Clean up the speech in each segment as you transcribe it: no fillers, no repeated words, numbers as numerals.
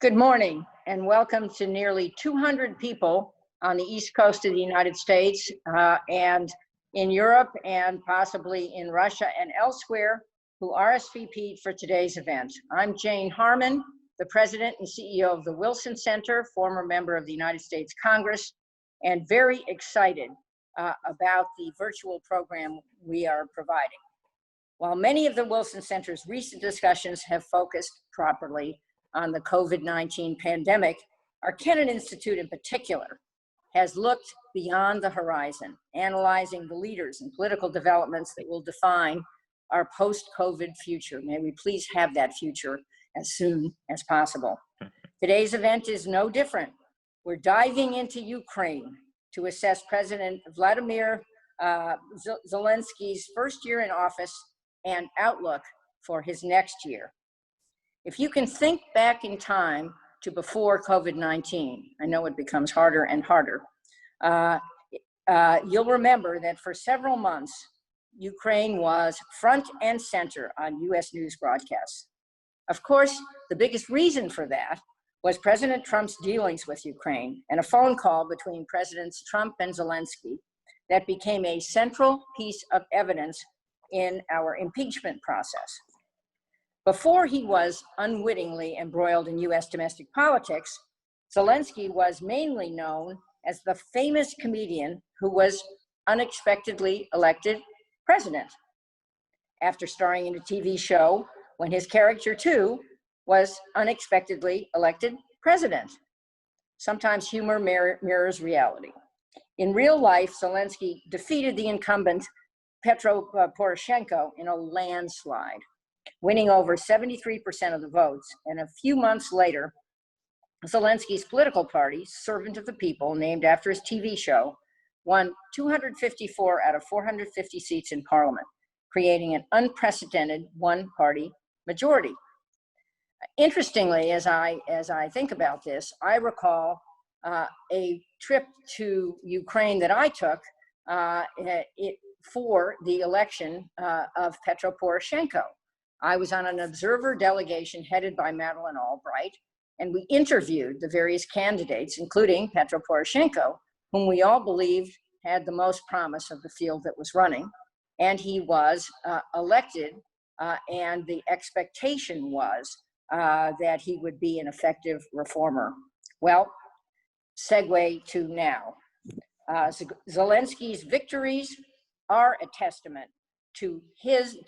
Good morning and welcome to nearly 200 people on the East Coast of the United States and in Europe and possibly in Russia and elsewhere who RSVP'd for today's event. I'm Jane Harman, the President and CEO of the Wilson Center, former member of the United States Congress, and very excited about the virtual program we are providing. While many of the Wilson Center's recent discussions have focused properly on the COVID-19 pandemic, our Kennan Institute in particular has looked beyond the horizon, analyzing the leaders and political developments that will define our post-COVID future. May we please have that future as soon as possible. Today's event is no different. We're diving into Ukraine to assess President Volodymyr Zelensky's first year in office and outlook for his next year. If you can think back in time to before COVID-19, I know it becomes harder and harder, you'll remember that for several months, Ukraine was front and center on US news broadcasts. Of course, the biggest reason for that was President Trump's dealings with Ukraine and a phone call between Presidents Trump and Zelensky that became a central piece of evidence in our impeachment process. Before he was unwittingly embroiled in US domestic politics, Zelinsky was mainly known as the famous comedian who was unexpectedly elected president. After starring in a TV show when his character too was unexpectedly elected president. Sometimes humor mirrors reality. In real life, Zelinsky defeated the incumbent Petro Poroshenko in a landslide, winning over 73% of the votes. And a few months later, Zelensky's political party, Servant of the People, named after his TV show, won 254 out of 450 seats in parliament, creating an unprecedented one-party majority. Interestingly, as I think about this, I recall a trip to Ukraine that I took for the election of Petro Poroshenko. I was on an observer delegation headed by Madeleine Albright, and we interviewed the various candidates, including Petro Poroshenko, whom we all believed had the most promise of the field that was running. And he was elected, and the expectation was that he would be an effective reformer. Well, segue to now. Zelensky's victories are a testament to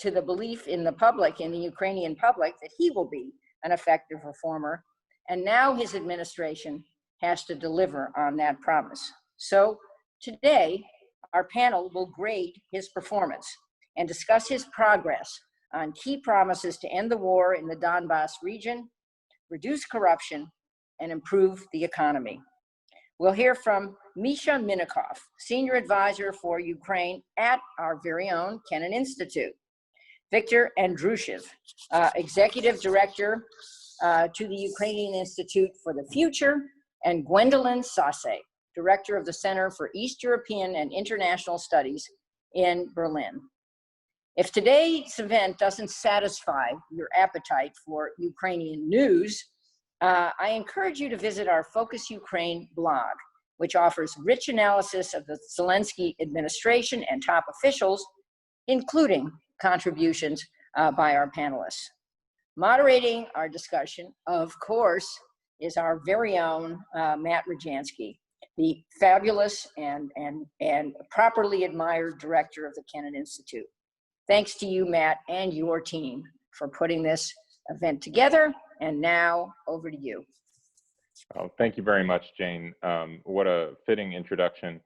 the belief in the public, in the Ukrainian public, that he will be an effective reformer. And now his administration has to deliver on that promise. So today, our panel will grade his performance and discuss his progress on key promises to end the war in the Donbas region, reduce corruption, and improve the economy. We'll hear from Mykhailo Minakov, Senior Advisor for Ukraine at our very own Kennan Institute. Victor Andrusiv, Executive Director to the Ukrainian Institute for the Future, and Gwendolyn Sasse, Director of the Center for East European and International Studies in Berlin. If today's event doesn't satisfy your appetite for Ukrainian news, I encourage you to visit our Focus Ukraine blog, which offers rich analysis of the Zelensky administration and top officials, including contributions by our panelists. Moderating our discussion, of course, is our very own Matt Rajansky, the fabulous and properly admired director of the Kennan Institute. Thanks to you, Matt, and your team for putting this event together. And now over to you. Oh, thank you very much, Jane. What a fitting introduction,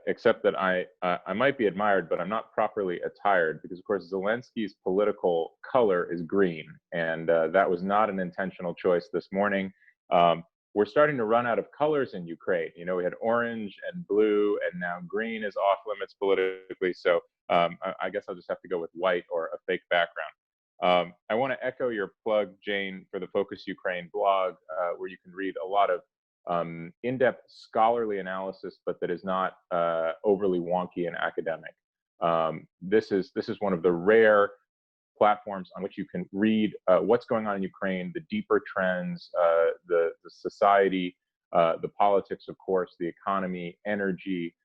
except that I might be admired, but I'm not properly attired because, of course, Zelensky's political color is green, and that was not an intentional choice this morning. We're starting to run out of colors in Ukraine. You know, we had orange and blue, and now green is off limits politically. So I guess I'll just have to go with white or a fake background. I want to echo your plug, Jane, for the Focus Ukraine blog, where you can read a lot of in-depth scholarly analysis, but that is not overly wonky and academic. This is one of the rare platforms on which you can read what's going on in Ukraine, the deeper trends, the society, the politics, of course, the economy, energy,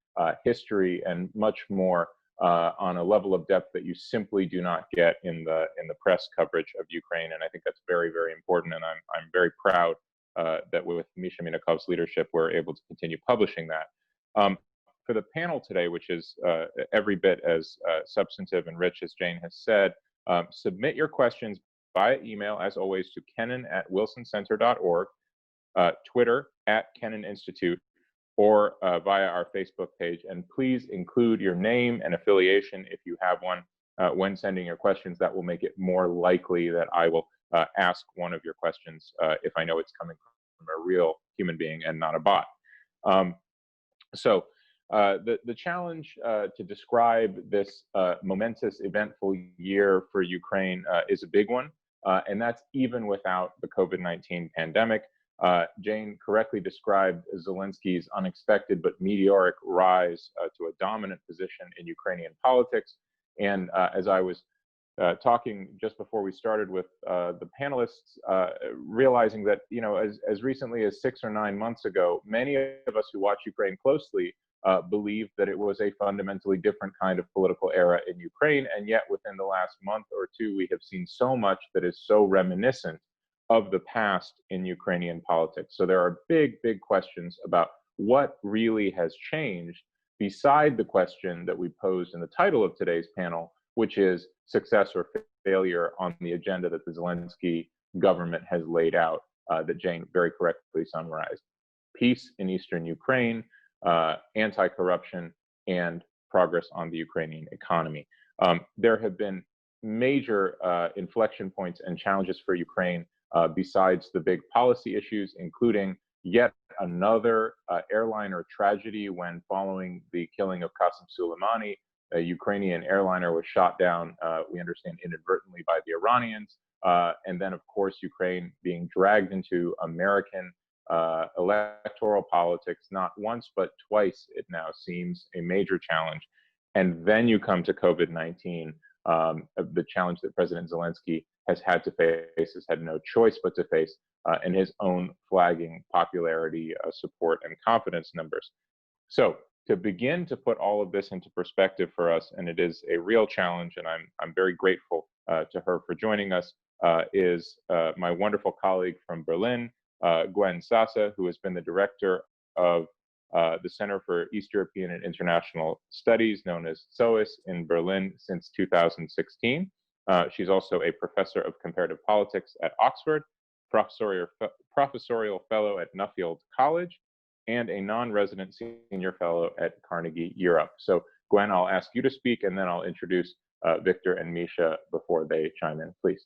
history, and much more on a level of depth that you simply do not get in the press coverage of Ukraine. And I think that's very, very important. And I'm very proud that with Mykhailo Minakov's leadership, we're able to continue publishing that. For the panel today, which is every bit as substantive and rich as Jane has said, submit your questions via email, as always, to kennan@wilsoncenter.org, Twitter @KennanInstitute, or via our Facebook page. And please include your name and affiliation if you have one when sending your questions. That will make it more likely that I will ask one of your questions if I know it's coming from a real human being and not a bot. The challenge to describe this momentous, eventful year for Ukraine is a big one, and that's even without the COVID-19 pandemic. Jane correctly described Zelensky's unexpected but meteoric rise to a dominant position in Ukrainian politics. And as I was talking just before we started with the panelists, realizing that, you know, as recently as 6 or 9 months ago, many of us who watch Ukraine closely believed that it was a fundamentally different kind of political era in Ukraine. And yet within the last month or two, we have seen so much that is so reminiscent of the past in Ukrainian politics. So there are big, big questions about what really has changed beside the question that we posed in the title of today's panel, which is success or failure on the agenda that the Zelensky government has laid out, that Jane very correctly summarized. Peace in Eastern Ukraine, anti-corruption, and progress on the Ukrainian economy. There have been major inflection points and challenges for Ukraine besides the big policy issues, including yet another airliner tragedy when, following the killing of Qasem Soleimani, a Ukrainian airliner was shot down, we understand, inadvertently by the Iranians. And then, of course, Ukraine being dragged into American electoral politics, not once, but twice, it now seems, a major challenge. And then you come to COVID-19, the challenge that President Zelensky has had to face, has had no choice but to face, and his own flagging popularity, support, and confidence numbers. So to begin to put all of this into perspective for us, and it is a real challenge, and I'm very grateful to her for joining us, is my wonderful colleague from Berlin, Gwendolyn Sasse, who has been the director of the Center for East European and International Studies, known as SOIS, in Berlin since 2016. She's also a professor of comparative politics at Oxford, professorial fellow at Nuffield College, and a non-resident senior fellow at Carnegie Europe. So Gwen, I'll ask you to speak, and then I'll introduce Victor and Misha before they chime in, please.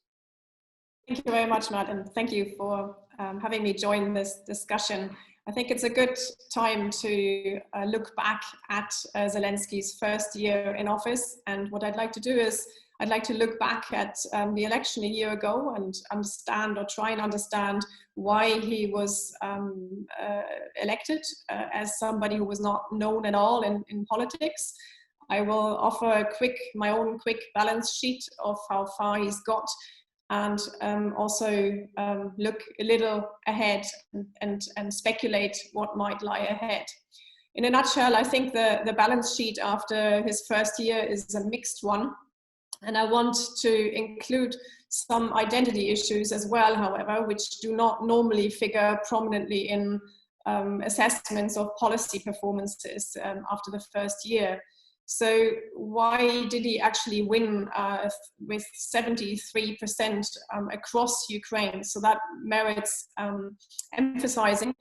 Thank you very much, Matt, and thank you for having me join this discussion. I think it's a good time to look back at Zelensky's first year in office. And what I'd like to do is I'd like to look back at the election a year ago and understand, or try and understand, why he was elected as somebody who was not known at all in politics. I will offer my own quick balance sheet of how far he's got, and also look a little ahead and speculate what might lie ahead. In a nutshell, I think the balance sheet after his first year is a mixed one. And I want to include some identity issues as well, however, which do not normally figure prominently in assessments of policy performances after the first year. So why did he actually win with 73% across Ukraine? So that merits emphasizing,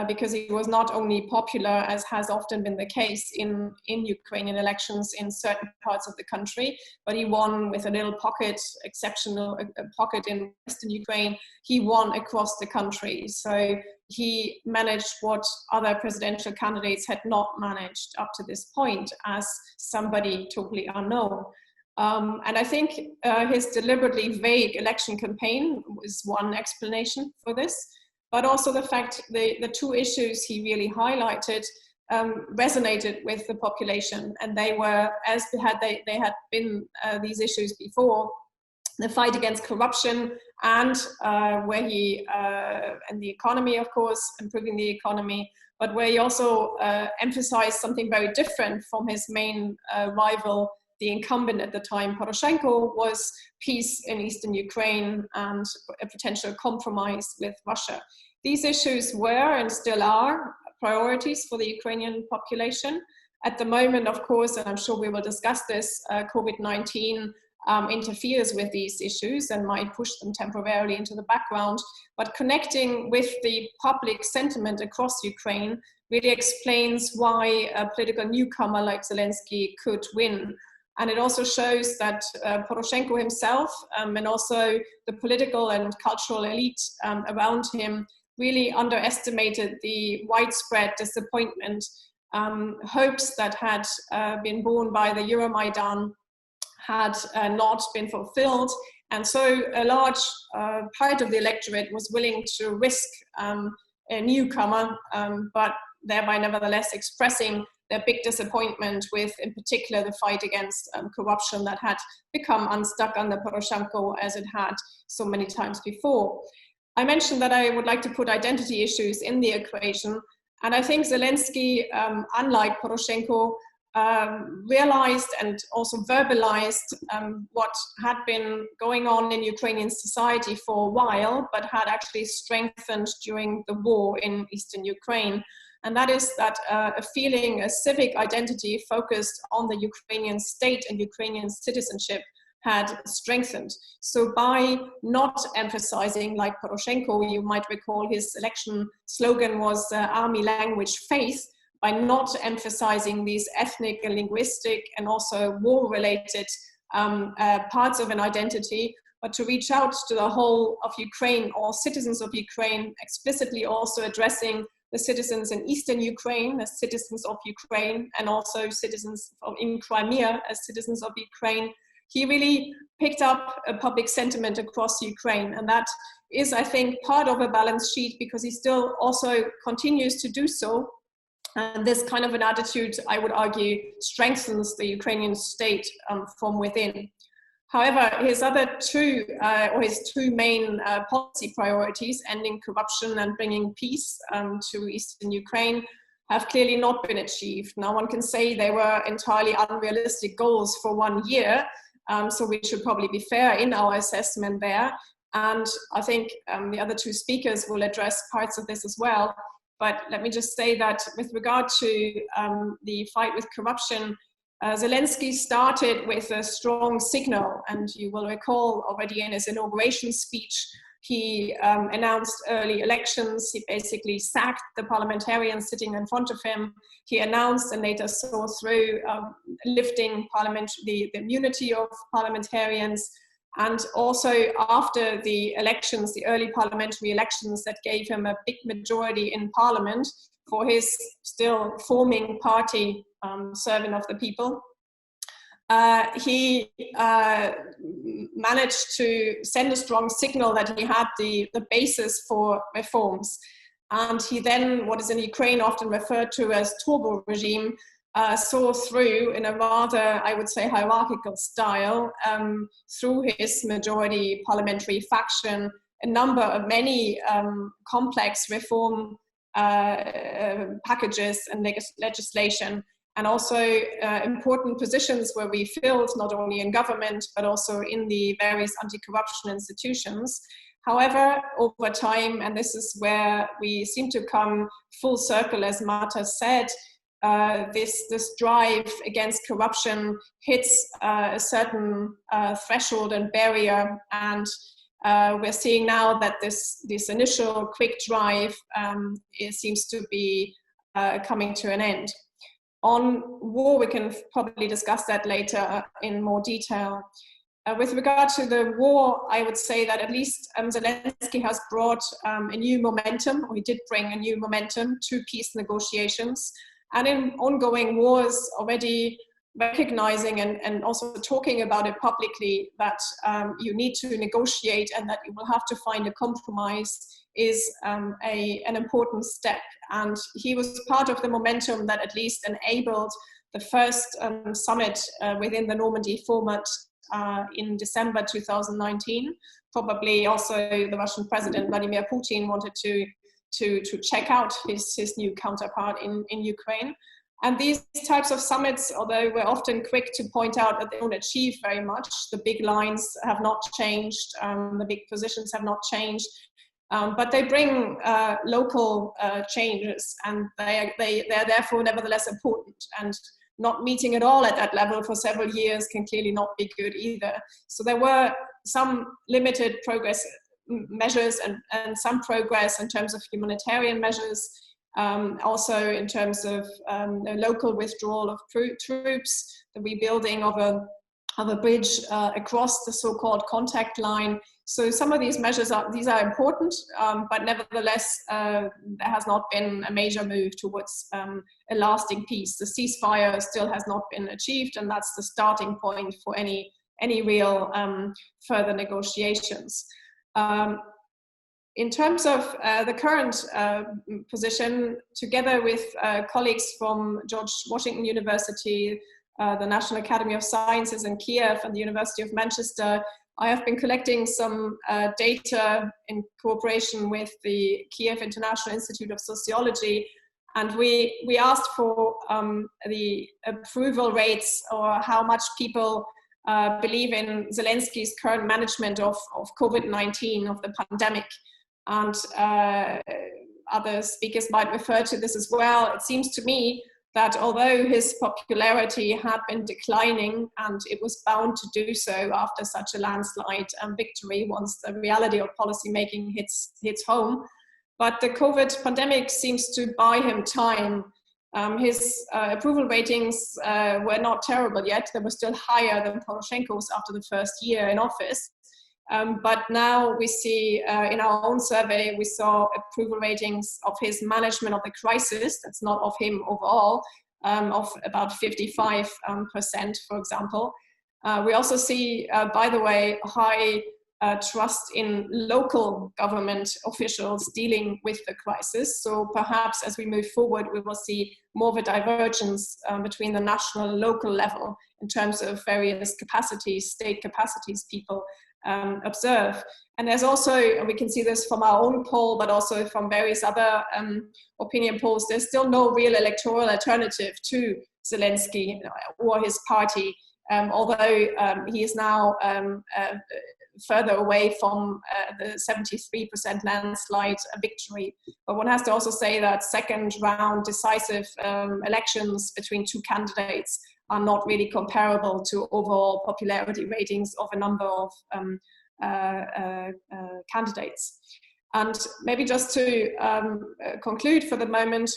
because he was not only popular, as has often been the case in Ukrainian elections in certain parts of the country, but he won with a little pocket, exceptional pocket in Western Ukraine. He won across the country. So he managed what other presidential candidates had not managed up to this point, as somebody totally unknown. And I think his deliberately vague election campaign is one explanation for this, but also the fact the two issues he really highlighted resonated with the population, and they were, as they had been these issues before, the fight against corruption, and where he, and the economy, of course, improving the economy, but where he also emphasized something very different from his main rival, the incumbent at the time, Poroshenko, was peace in eastern Ukraine and a potential compromise with Russia. These issues were and still are priorities for the Ukrainian population. At the moment, of course, and I'm sure we will discuss this, COVID-19 interferes with these issues and might push them temporarily into the background, but connecting with the public sentiment across Ukraine really explains why a political newcomer like Zelensky could win. And it also shows that Poroshenko himself and also the political and cultural elite around him really underestimated the widespread disappointment, hopes that had been born by the Euromaidan had not been fulfilled. And so a large part of the electorate was willing to risk a newcomer, but thereby nevertheless expressing their big disappointment with, in particular, the fight against corruption that had become unstuck under Poroshenko as it had so many times before. I mentioned that I would like to put identity issues in the equation, and I think Zelensky, unlike Poroshenko, realized and also verbalized what had been going on in Ukrainian society for a while, but had actually strengthened during the war in eastern Ukraine. And that is that a feeling, a civic identity focused on the Ukrainian state and Ukrainian citizenship had strengthened. So by not emphasizing, like Poroshenko, you might recall his election slogan was army, language, faith, by not emphasizing these ethnic and linguistic and also war-related parts of an identity, but to reach out to the whole of Ukraine, all citizens of Ukraine, explicitly also addressing the citizens in eastern Ukraine as citizens of Ukraine, and also citizens in Crimea as citizens of Ukraine. He really picked up a public sentiment across Ukraine, and that is, I think, part of a balance sheet, because he still also continues to do so. And this kind of an attitude, I would argue, strengthens the Ukrainian state from within. However, his other two, or his two main policy priorities, ending corruption and bringing peace to eastern Ukraine, have clearly not been achieved. Now, one can say they were entirely unrealistic goals for 1 year, so we should probably be fair in our assessment there. And I think the other two speakers will address parts of this as well. But let me just say that with regard to the fight with corruption, Zelensky started with a strong signal, and you will recall already in his inauguration speech, he announced early elections. He basically sacked the parliamentarians sitting in front of him. He announced and later saw through lifting the immunity of parliamentarians. And also after the elections, the early parliamentary elections that gave him a big majority in parliament for his still forming party, Servant of the People, he managed to send a strong signal that he had the basis for reforms. And he then, what is in Ukraine often referred to as turbo regime, saw through in a rather, I would say, hierarchical style, through his majority parliamentary faction, a number of many complex reform packages and legislation, and also important positions were refilled, not only in government, but also in the various anti-corruption institutions. However, over time, and this is where we seem to come full circle, as Marta said, this drive against corruption hits a certain threshold and barrier, and we're seeing now that this initial quick drive it seems to be coming to an end. On war, we can probably discuss that later in more detail. With regard to the war, I would say that at least Zelensky has brought a new momentum, or he did bring a new momentum to peace negotiations. And in ongoing wars, already recognizing and also talking about it publicly, that you need to negotiate and that you will have to find a compromise is an important step. And he was part of the momentum that at least enabled the first summit within the Normandy format in December 2019. Probably also the Russian President Vladimir Putin wanted to check out his new counterpart in Ukraine. And these types of summits, although we're often quick to point out that they don't achieve very much, the big lines have not changed, the big positions have not changed, but they bring local changes, and they're therefore nevertheless important. And not meeting at all at that level for several years can clearly not be good either. So there were some limited progress measures and some progress in terms of humanitarian measures, also in terms of the local withdrawal of troops, the rebuilding of a bridge across the so-called contact line. So some of these measures are important, but nevertheless, there has not been a major move towards a lasting peace. The ceasefire still has not been achieved, and that's the starting point for any real further negotiations. In terms of the current position, together with colleagues from George Washington University, the National Academy of Sciences in Kiev, and the University of Manchester, I have been collecting some data in cooperation with the Kiev International Institute of Sociology, and we asked for the approval rates, or how much people believe in Zelensky's current management of COVID-19, of the pandemic. And other speakers might refer to this as well. It seems to me that although his popularity had been declining, and it was bound to do so after such a landslide victory once the reality of policymaking hits home, but the COVID pandemic seems to buy him time. His approval ratings were not terrible yet. They were still higher than Poroshenko's after the first year in office. But now we see in our own survey, we saw approval ratings of his management of the crisis, that's not of him overall, of about 55%, for example. We also see, by the way, high trust in local government officials dealing with the crisis. So perhaps as we move forward, we will see more of a divergence between the national and local level in terms of various capacities, state capacities people observe. And there's also, and we can see this from our own poll, but also from various other opinion polls, there's still no real electoral alternative to Zelensky or his party, although he is now further away from the 73% landslide victory. But one has to also say that second round decisive elections between two candidates are not really comparable to overall popularity ratings of a number of candidates. And maybe just to conclude for the moment,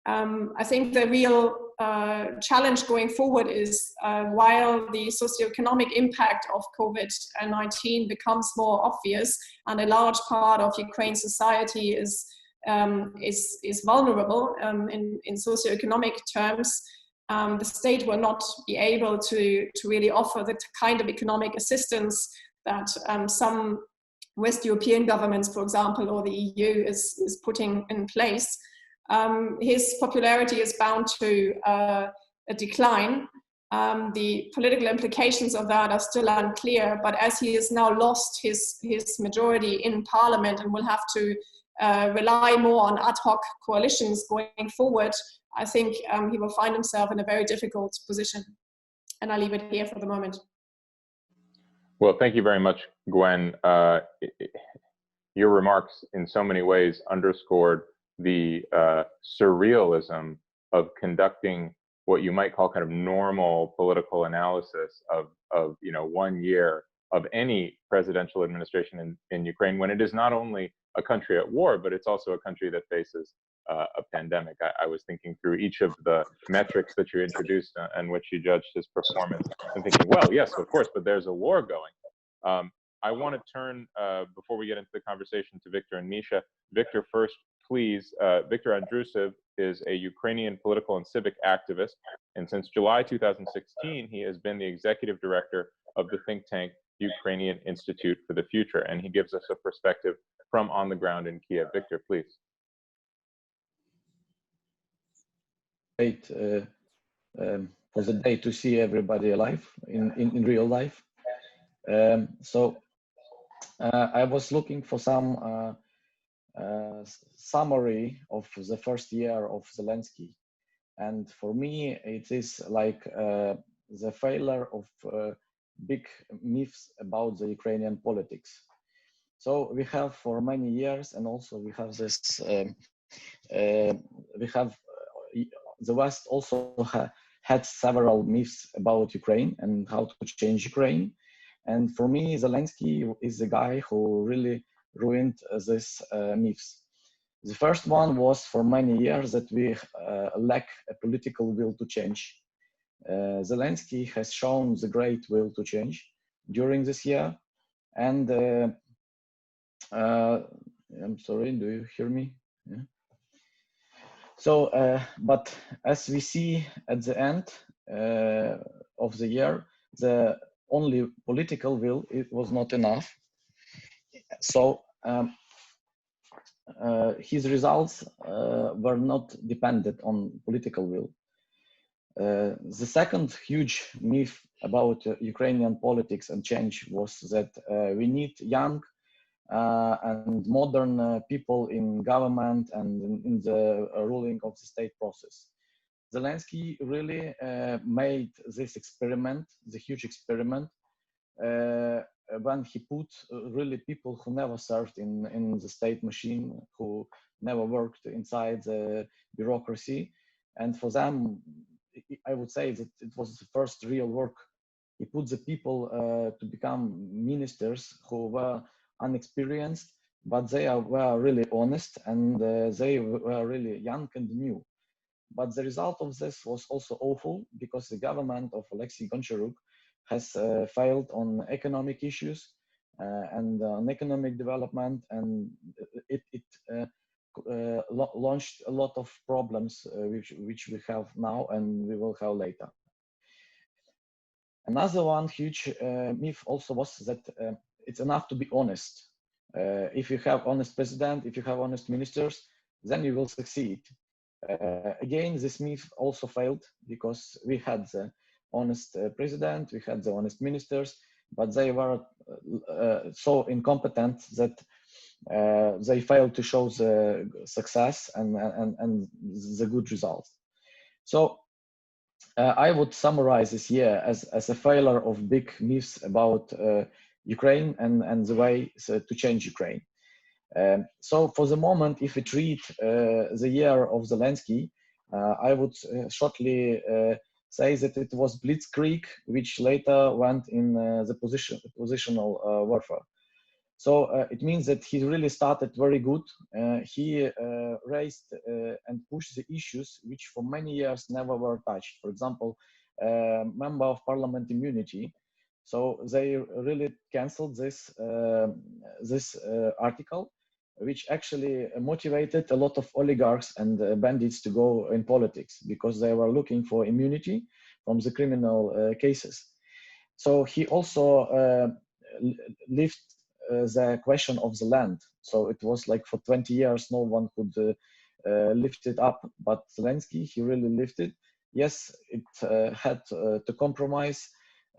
I think the real challenge going forward is while the socioeconomic impact of COVID-19 becomes more obvious, and a large part of Ukraine society is vulnerable in socioeconomic terms, the state will not be able to really offer the kind of economic assistance that some West European governments, for example, or the EU is putting in place. His popularity is bound to decline. The political implications of that are still unclear, but as he has now lost his majority in parliament and will have to rely more on ad hoc coalitions going forward, I think he will find himself in a very difficult position. And I'll leave it here for the moment. Well, thank you very much, Gwen. Your remarks in so many ways underscored the surrealism of conducting what you might call kind of normal political analysis of 1 year of any presidential administration in Ukraine, when it is not only a country at war, but it's also a country that faces a pandemic. I was thinking through each of the metrics that you introduced and which you judged his performance, and thinking, well, yes, of course, but there's a war going. I want to turn, before we get into the conversation, to Victor and Misha. Victor first, please. Victor Andrusiv is a Ukrainian political and civic activist, and since July 2016, he has been the executive director of the think tank Ukrainian Institute for the Future, and he gives us a perspective from on the ground in Kiev. Victor, please. Great. for the day to see everybody alive in real life. So I was looking for some summary of the first year of Zelensky. And for me, it is like the failure of big myths about the Ukrainian politics. So we have for many years, and also we have this, the West also had several myths about Ukraine and how to change Ukraine. And for me, Zelensky is the guy who really ruined these myths. The first one was for many years that we lack a political will to change. Zelensky has shown the great will to change during this year. And I'm sorry, do you hear me? Yeah. So, but as we see at the end of the year, the only political will, it was not enough. So his results were not dependent on political will. The second huge myth about Ukrainian politics and change was that we need young and modern people in government and in the ruling of the state process. Zelensky really made this experiment, the huge experiment, when he put really people who never served in the state machine, who never worked inside the bureaucracy. And for them, I would say that it was the first real work. He put the people to become ministers who were unexperienced, but they were really honest, and they were really young and new. But the result of this was also awful, because the government of Alexei Goncharuk has failed on economic issues and on economic development, and it launched a lot of problems which we have now and we will have later. Another one huge myth also was that it's enough to be honest. If you have honest president, if you have honest ministers, then you will succeed. Again, this myth also failed, because we had the honest president, we had the honest ministers, but they were so incompetent that they failed to show the success and the good results. So I would summarize this year as a failure of big myths about Ukraine and the way to change Ukraine. So for the moment, if we treat the year of Zelensky, I would shortly say that it was blitzkrieg, which later went in the positional warfare. So it means that he really started very good. He raised and pushed the issues which for many years never were touched. For example, member of parliament immunity. So they really canceled this article, which actually motivated a lot of oligarchs and bandits to go in politics, because they were looking for immunity from the criminal cases. So he also lifted the question of the land. So it was like for 20 years, no one could lift it up, but Zelensky, he really lifted. Yes, it had to compromise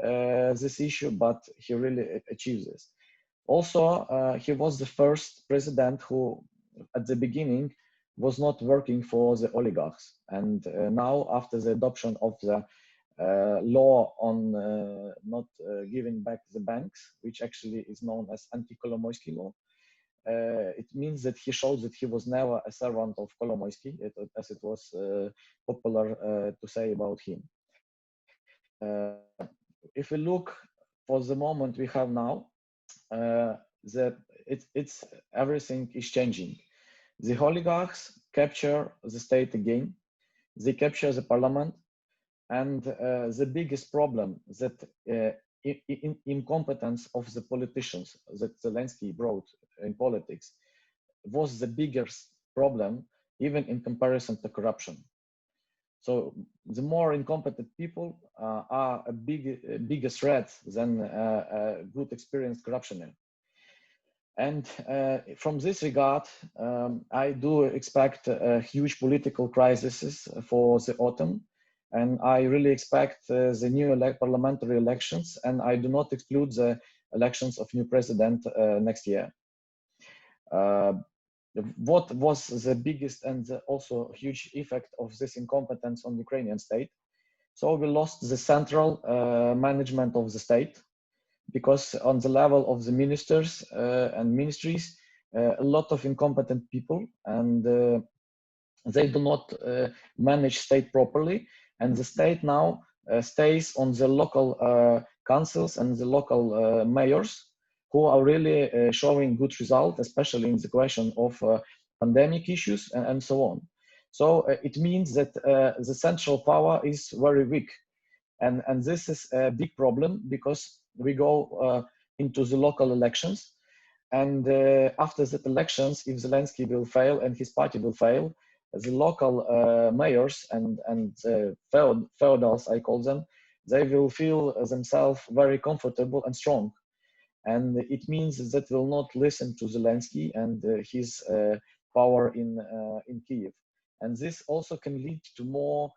this issue, but he really achieved this. Also, he was the first president who, at the beginning, was not working for the oligarchs. And now, after the adoption of the law on not giving back the banks, which actually is known as anti-Kolomoisky law, it means that he shows that he was never a servant of Kolomoisky, as it was popular to say about him. If we look for the moment we have now, it's everything is changing. The oligarchs capture the state again. They capture the parliament, and the biggest problem that incompetence of the politicians that Zelensky brought in politics was the biggest problem, even in comparison to corruption. So the more incompetent people are a bigger threat than a good experienced corruptioner. And from this regard, I do expect a huge political crisis for the autumn. and I really expect the new parliamentary elections, and I do not exclude the elections of new president next year. What was the biggest and also huge effect of this incompetence on the Ukrainian state? So we lost the central management of the state, because on the level of the ministers and ministries, a lot of incompetent people, and they do not manage state properly, and the state now stays on the local councils and the local mayors, who are really showing good result, especially in the question of pandemic issues and so on. So it means that the central power is very weak, and this is a big problem, because we go into the local elections, and after the elections, if Zelensky will fail and his party will fail, the local mayors and feudals, I call them, they will feel themselves very comfortable and strong. And it means that will not listen to Zelensky and his power in Kiev. And this also can lead to more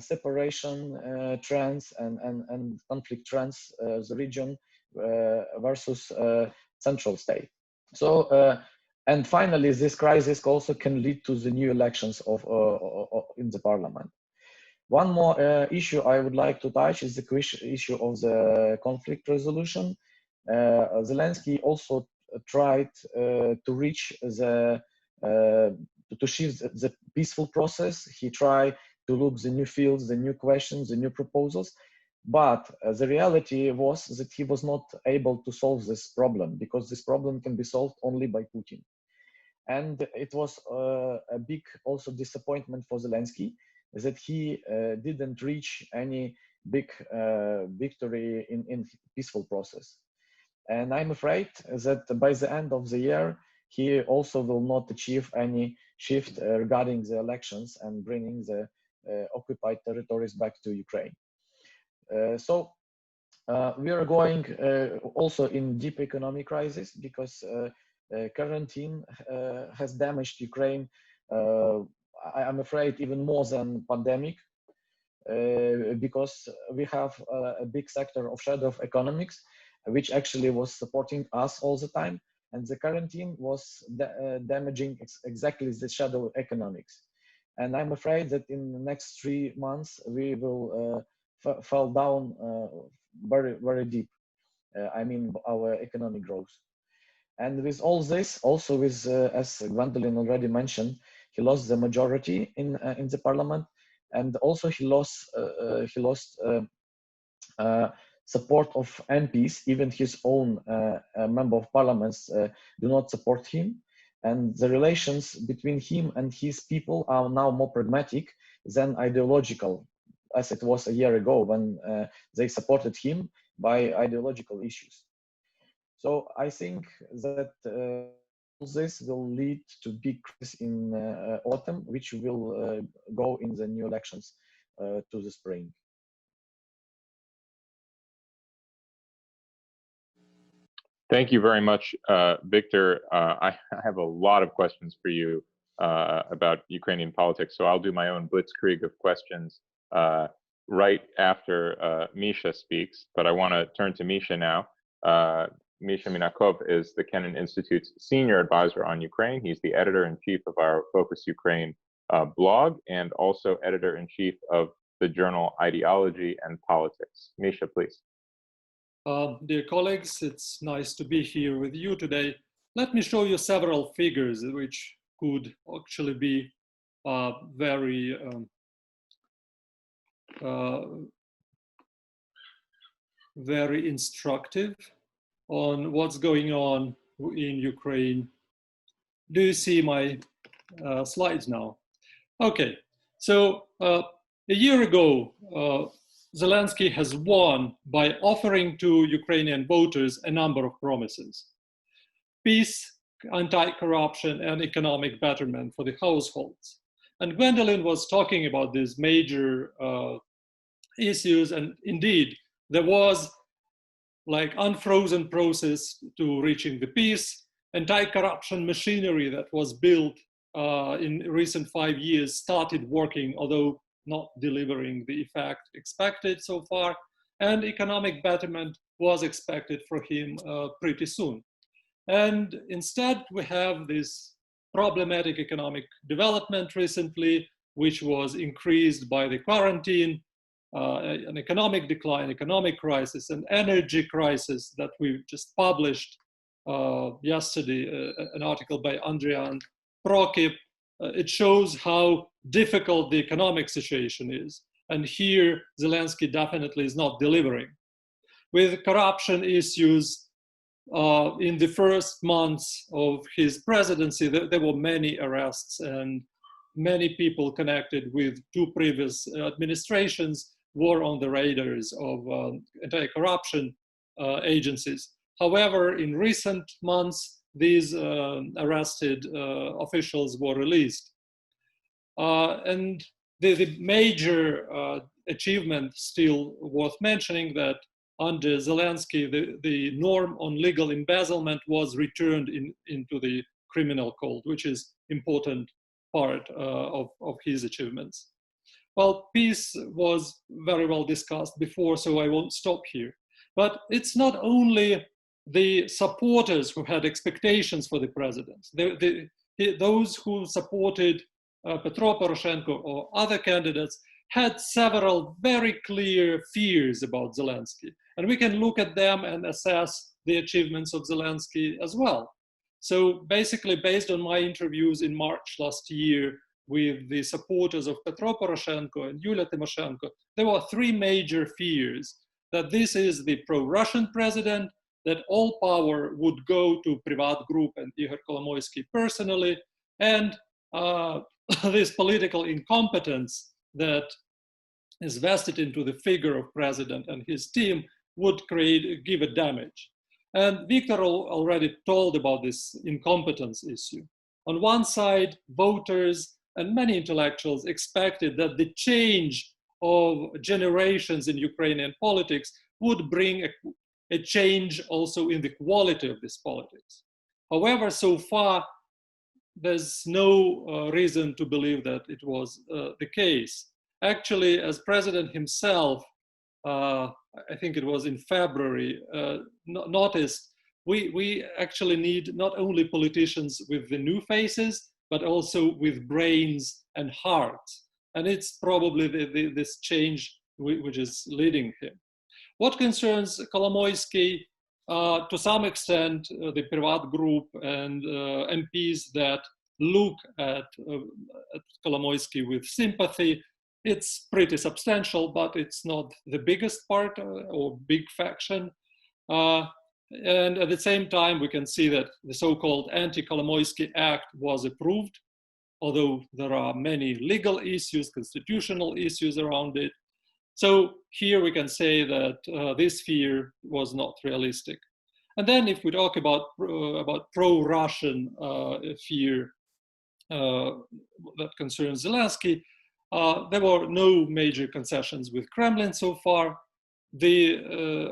separation trends and conflict trends, the region versus central state. So, and finally, this crisis also can lead to the new elections in the parliament. One more issue I would like to touch is the issue of the conflict resolution. Zelensky also tried to reach the to shift the peaceful process. He tried to look the new fields, the new questions, the new proposals, but the reality was that he was not able to solve this problem, because this problem can be solved only by Putin. And it was a big also disappointment for Zelensky that he didn't reach any big victory in peaceful process. And I'm afraid that by the end of the year, he also will not achieve any shift regarding the elections and bringing the occupied territories back to Ukraine. So we are going also in deep economic crisis, because quarantine has damaged Ukraine, I'm afraid, even more than pandemic, because we have a big sector of shadow economics, which actually was supporting us all the time. And the quarantine was damaging exactly the shadow economics. And I'm afraid that in the next 3 months, we will fall down very, very deep. I mean, our economic growth. And with all this, also with, as Gwendolyn already mentioned, he lost the majority in the parliament, and also he lost support of MPs. Even his own member of parliaments do not support him, and the relations between him and his people are now more pragmatic than ideological, as it was a year ago when they supported him by ideological issues. So I think that this will lead to big crisis in autumn, which will go in the new elections to the spring. Thank you very much, Victor. I have a lot of questions for you about Ukrainian politics, so I'll do my own blitzkrieg of questions right after Misha speaks, but I want to turn to Misha now. Mykhailo Minakov is the Kennan Institute's senior advisor on Ukraine. He's the editor-in-chief of our Focus Ukraine blog, and also editor-in-chief of the journal Ideology and Politics. Misha, please. Dear colleagues, it's nice to be here with you today. Let me show you several figures which could actually be very instructive on what's going on in Ukraine. Do you see my slides now? Okay, so a year ago, Zelensky has won by offering to Ukrainian voters a number of promises: peace, anti-corruption, and economic betterment for the households. And Gwendolyn was talking about these major issues, and indeed, there was like unfrozen process to reaching the peace. Anti-corruption machinery that was built in recent 5 years started working, although not delivering the effect expected so far, and economic betterment was expected for him pretty soon. And instead, we have this problematic economic development recently, which was increased by the quarantine, an economic decline, economic crisis, an energy crisis that we just published yesterday, an article by Andrian Prokip. It shows how difficult the economic situation is. And here, Zelensky definitely is not delivering. With corruption issues, in the first months of his presidency, there were many arrests, and many people connected with two previous administrations were on the radars of anti-corruption agencies. However, in recent months, these arrested officials were released. And the major achievement still worth mentioning that under Zelensky, the norm on legal embezzlement was returned into the criminal code, which is important part of his achievements. Well, peace was very well discussed before, so I won't stop here. But it's not only the supporters who had expectations for the president. Those who supported Petro Poroshenko or other candidates had several very clear fears about Zelensky. And we can look at them and assess the achievements of Zelensky as well. So basically, based on my interviews in March last year with the supporters of Petro Poroshenko and Yulia Tymoshenko, there were three major fears: that this is the pro-Russian president, that all power would go to Privat Group and Ihor Kolomoisky personally, and this political incompetence that is vested into the figure of president and his team would give a damage. And Victor already told about this incompetence issue. On one side, voters and many intellectuals expected that the change of generations in Ukrainian politics would bring a change also in the quality of this politics. However, so far, there's no reason to believe that it was the case. Actually, as president himself, I think it was in February, noticed we actually need not only politicians with the new faces, but also with brains and hearts. And it's probably this change which is leading him. What concerns Kolomoisky, to some extent, the Privat Group and MPs that look at Kolomoisky with sympathy, it's pretty substantial, but it's not the biggest part or big faction. And at the same time, we can see that the so-called Anti-Kolomoisky Act was approved, although there are many legal issues, constitutional issues around it. So here we can say that this fear was not realistic. And then if we talk about pro-Russian fear that concerns Zelensky, there were no major concessions with Kremlin so far.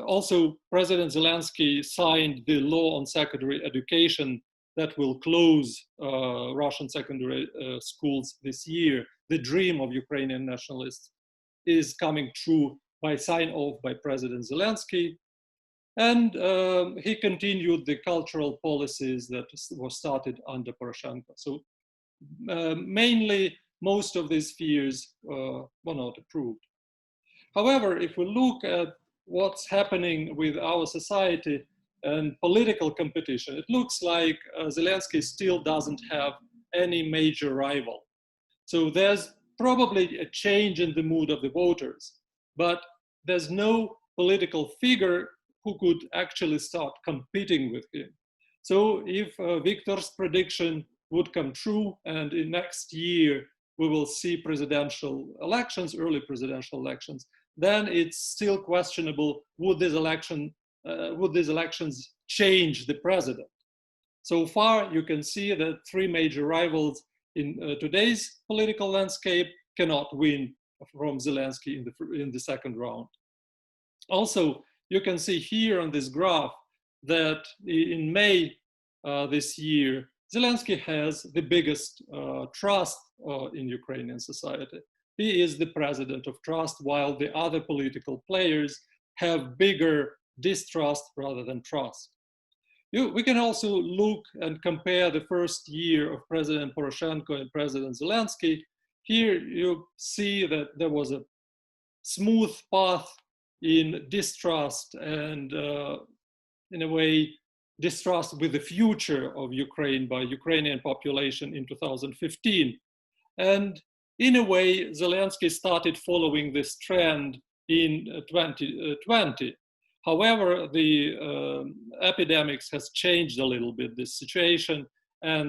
Also, President Zelensky signed the law on secondary education that will close Russian secondary schools this year. The dream of Ukrainian nationalists is coming true by sign-off by President Zelensky. And he continued the cultural policies that were started under Poroshenko. So mainly, most of these fears were not approved. However, if we look at what's happening with our society and political competition, it looks like Zelensky still doesn't have any major rival. So there's probably a change in the mood of the voters, but there's no political figure who could actually start competing with him. So if Victor's prediction would come true, and in next year we will see presidential elections, early presidential elections, then it's still questionable, would these elections change the president? So far, you can see that three major rivals in today's political landscape cannot win from Zelensky in the second round. Also, you can see here on this graph that in May this year, Zelensky has the biggest trust in Ukrainian society. he is the president of trust, while the other political players have bigger distrust rather than trust. We can also look and compare the first year of President Poroshenko and President Zelensky. Here you see that there was a smooth path in distrust and in a way distrust with the future of Ukraine by Ukrainian population in 2015. And in a way, Zelensky started following this trend in 2020. However, the epidemics has changed a little bit this situation, and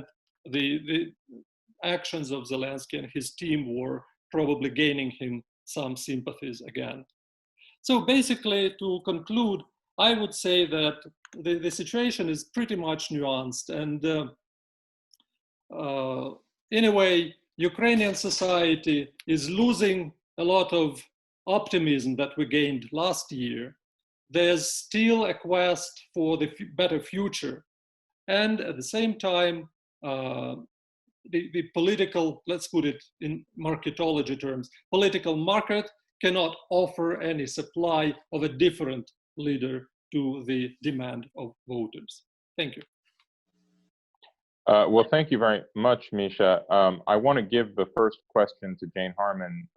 the actions of Zelensky and his team were probably gaining him some sympathies again. So basically, to conclude, I would say that the situation is pretty much nuanced, and in a way, Ukrainian society is losing a lot of optimism that we gained last year. There's still a quest for the better future. And at the same time, the political, let's put it in marketology terms, political market cannot offer any supply of a different leader to the demand of voters. Thank you. Well, thank you very much, Misha. I want to give the first question to Jane Harman.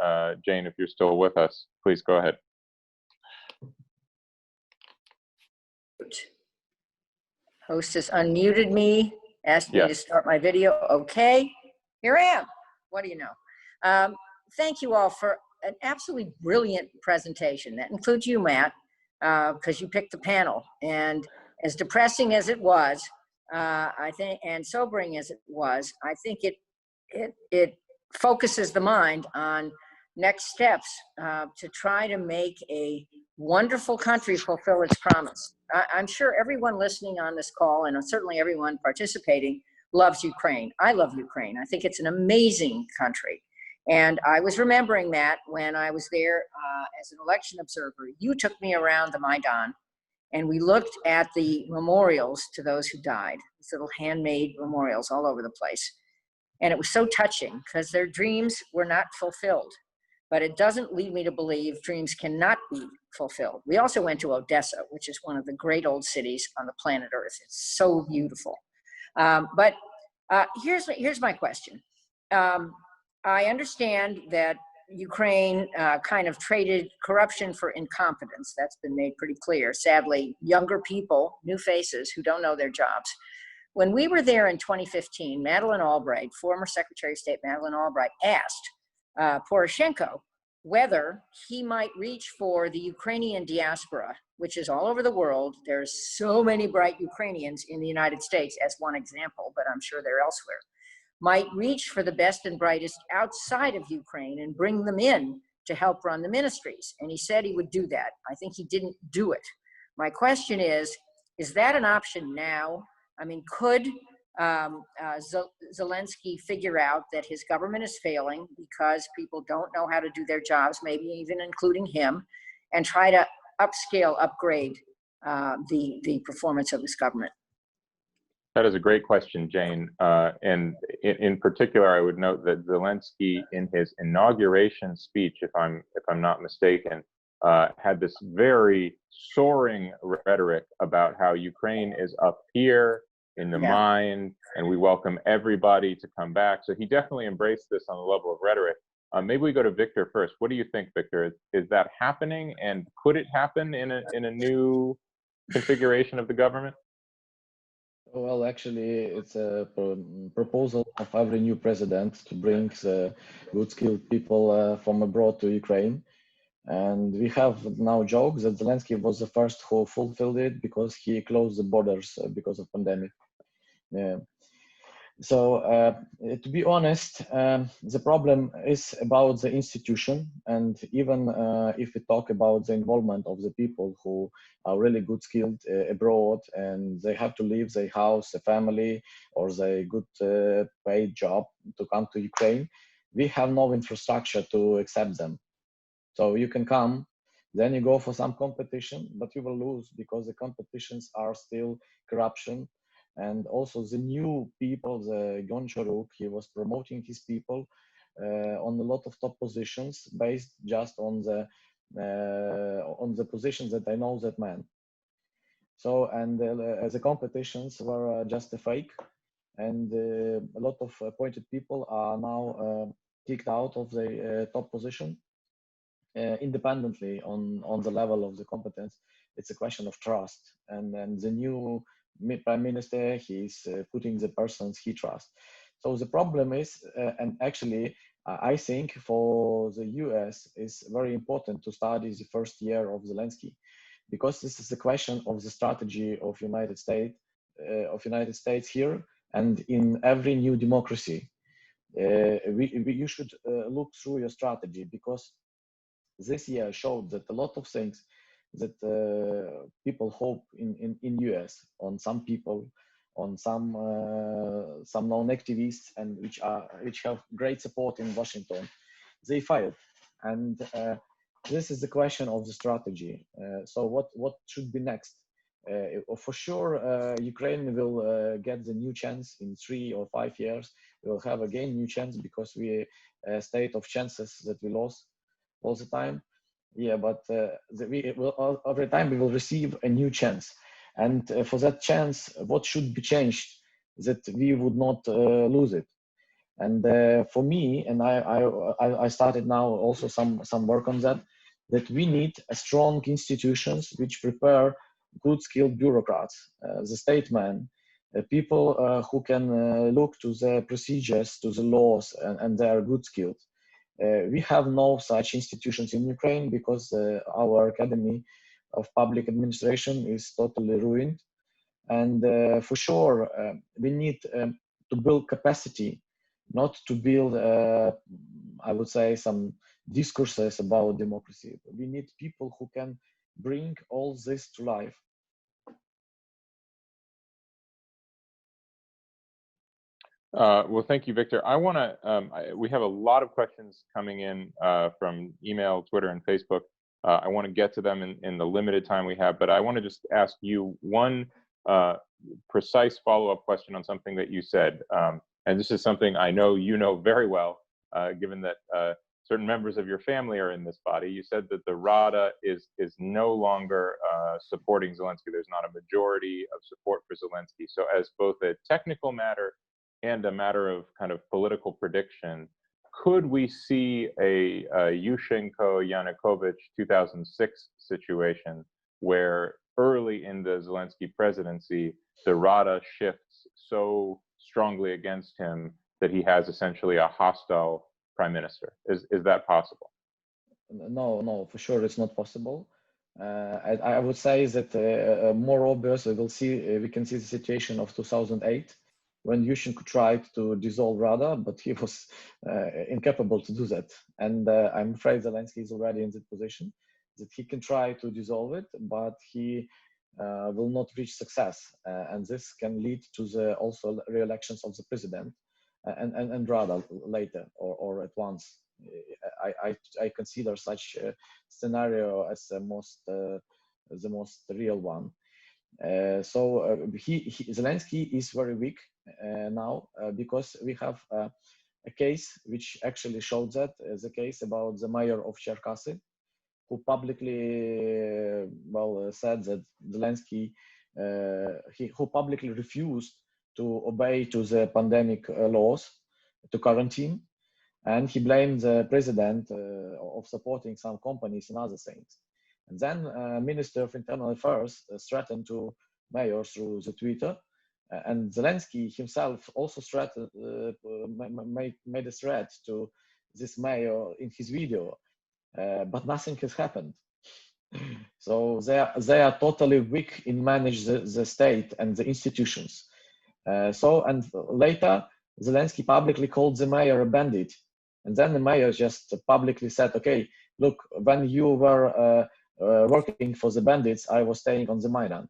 Jane, if you're still with us, please go ahead. Host has unmuted me, asked me to start my video. Okay, here I am. What do you know? Thank you all for an absolutely brilliant presentation. That includes you, Matt, because you picked the panel. And as depressing as it was, I think, and sobering as it was, I think it focuses the mind on next steps to try to make a wonderful country fulfill its promise. I'm sure everyone listening on this call, and certainly everyone participating, loves Ukraine. I love Ukraine. I think it's an amazing country. And I was remembering that when I was there as an election observer. You took me around the Maidan, and we looked at the memorials to those who died, these little handmade memorials all over the place. And it was so touching because their dreams were not fulfilled. But it doesn't lead me to believe dreams cannot be fulfilled. We also went to Odessa, which is one of the great old cities on the planet Earth. It's so beautiful. But here's my question. I understand that Ukraine kind of traded corruption for incompetence. That's been made pretty clear. Sadly, younger people, new faces who don't know their jobs. When we were there in 2015, Madeleine Albright, former Secretary of State Madeleine Albright, asked Poroshenko whether he might reach for the Ukrainian diaspora, which is all over the world. There's so many bright Ukrainians in the United States, as one example, but I'm sure they're elsewhere, might reach for the best and brightest outside of Ukraine and bring them in to help run the ministries. And he said he would do that. I think he didn't do it. My question is that an option now? I mean, could Zelensky figure out that his government is failing because people don't know how to do their jobs, maybe even including him, and try to upgrade the performance of his government? That is a great question, Jane. And in particular, I would note that Zelensky, in his inauguration speech, if I'm not mistaken, had this very soaring rhetoric about how Ukraine is up here in the mind, and we welcome everybody to come back. So he definitely embraced this on the level of rhetoric. Maybe we go to Victor first. What do you think, Victor? Is that happening, and could it happen in a new configuration of the government? Well, actually, it's a proposal of every new president to bring good skilled people from abroad to Ukraine. And we have now jokes that Zelensky was the first who fulfilled it because he closed the borders because of pandemic. Yeah. So to be honest, the problem is about the institution. And even if we talk about the involvement of the people who are really good skilled abroad and they have to leave their house, their family, or their good paid job to come to Ukraine, we have no infrastructure to accept them. So you can come, then you go for some competition, but you will lose because the competitions are still corruption. And also the new people, the Goncharuk, he was promoting his people on a lot of top positions based just on the positions that I know that man. So, and the competitions were just a fake, and a lot of appointed people are now kicked out of the top position independently on the level of the competence. It's a question of trust, and the new prime minister, he's putting the persons he trusts. So the problem is, and actually I think for the US is very important to study the first year of Zelensky, because this is a question of the strategy of United States here and in every new democracy. You should look through your strategy, because this year showed that a lot of things that people hope in US, on some people, on some known activists, and which have great support in Washington, they failed. And this is the question of the strategy. So what should be next? For sure, Ukraine will get the new chance in 3 or 5 years. We will have again new chance, because we state of chances that we lost all the time. Yeah, but every time we will receive a new chance. And for that chance, what should be changed that we would not lose it? And for me, and I started now also some work on that we need a strong institutions which prepare good skilled bureaucrats, the statesmen, people who can look to the procedures, to the laws, and they are good skilled. We have no such institutions in Ukraine, because our Academy of Public Administration is totally ruined. And for sure, we need to build capacity, not to build, I would say, some discourses about democracy. We need people who can bring all this to life. Well, thank you, Victor. I want to, we have a lot of questions coming in from email, Twitter, and Facebook. I want to get to them in the limited time we have, but I want to just ask you one precise follow-up question on something that you said. And this is something I know you know very well, given that certain members of your family are in this body. You said that the Rada is no longer supporting Zelensky. There's not a majority of support for Zelensky. So as both a technical matter and a matter of kind of political prediction, could we see a Yushchenko-Yanukovych 2006 situation where early in the Zelensky presidency, the Rada shifts so strongly against him that he has essentially a hostile prime minister? Is that possible? No, for sure it's not possible. I would say that more obvious we can see the situation of 2008, when Yushchenko tried to dissolve Rada, but he was incapable to do that. And I'm afraid Zelensky is already in that position, that he can try to dissolve it, but he will not reach success. And this can lead to the also re-elections of the president and Rada later or at once. I consider such a scenario as the most real one. Zelensky is very weak now because we have a case which actually showed that, the case about the mayor of Cherkasy, who publicly said that Zelensky, who publicly refused to obey to the pandemic laws, to quarantine, and he blamed the president of supporting some companies and other things. And then Minister of Internal Affairs threatened to mayor through the Twitter, and Zelensky himself also made a threat to this mayor in his video, but nothing has happened. So they are totally weak in managing the state and the institutions. And later Zelensky publicly called the mayor a bandit, and then the mayor just publicly said, "Okay, look, when you were working for the bandits, I was staying on the Maidan."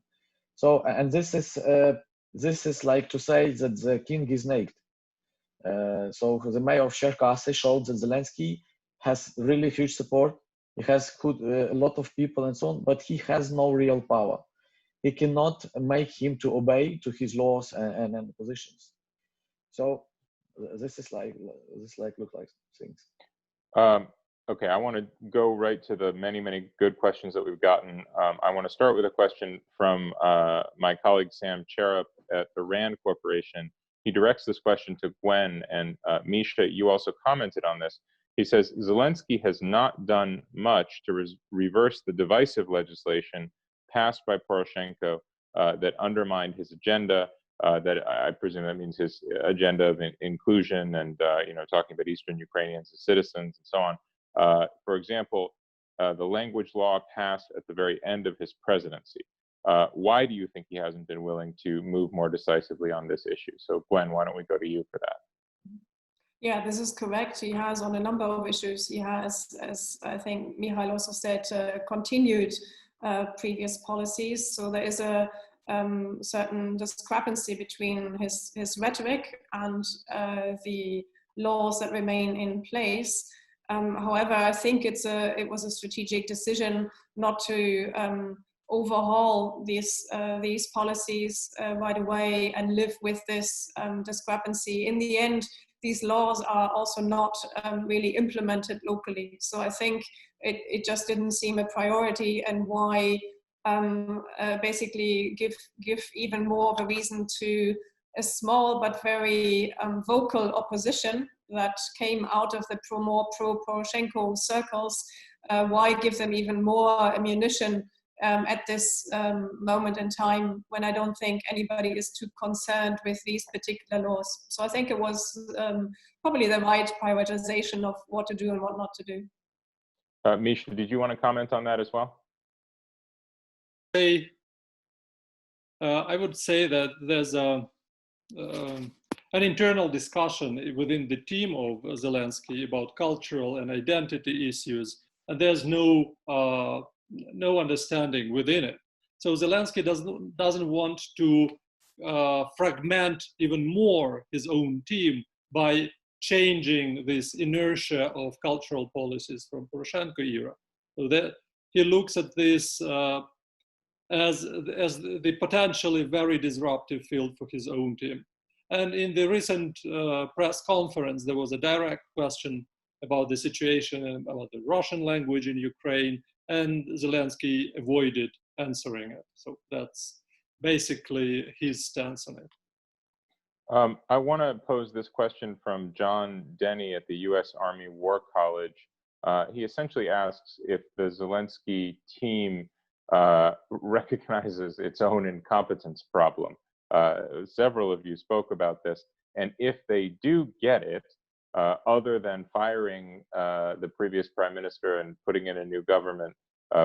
So, and this is like to say that the king is naked. So the mayor of Cherkasy showed that Zelensky has really huge support. He has a lot of people and so on, but he has no real power. He cannot make him to obey to his laws and positions. So this is look like things. Okay, I want to go right to the many good questions that we've gotten. I want to start with a question from my colleague Sam Cherub at the RAND Corporation. He directs this question to Gwen, and Misha, you also commented on this. He says, Zelensky has not done much to reverse the divisive legislation passed by Poroshenko that undermined his agenda. That I presume that means his agenda of inclusion and talking about Eastern Ukrainians as citizens and so on. For example, the language law passed at the very end of his presidency. Why do you think he hasn't been willing to move more decisively on this issue? So Gwen, why don't we go to you for that? Yeah, this is correct. He has on a number of issues. He has, as I think Mykhailo also said, continued previous policies. So there is a certain discrepancy between his rhetoric and the laws that remain in place. However, I think it was a strategic decision not to overhaul these policies right away and live with this discrepancy. In the end, these laws are also not really implemented locally. So I think it just didn't seem a priority, and why basically give even more of a reason to a small but very vocal opposition that came out of the more pro-Poroshenko circles. Why give them even more ammunition at this moment in time when I don't think anybody is too concerned with these particular laws. So I think it was probably the right prioritization of what to do and what not to do. Misha, did you want to comment on that as well? I would say that there's an internal discussion within the team of Zelensky about cultural and identity issues, and there's no understanding within it. So Zelensky doesn't want to fragment even more his own team by changing this inertia of cultural policies from Poroshenko era. So that he looks at this as the potentially very disruptive field for his own team. And in the recent press conference, there was a direct question about the situation and about the Russian language in Ukraine, and Zelensky avoided answering it. So that's basically his stance on it. I want to pose this question from John Denny at the U.S. Army War College. He essentially asks if the Zelensky team recognizes its own incompetence problem. Several of you spoke about this, and if they do get it, other than firing the previous prime minister and putting in a new government,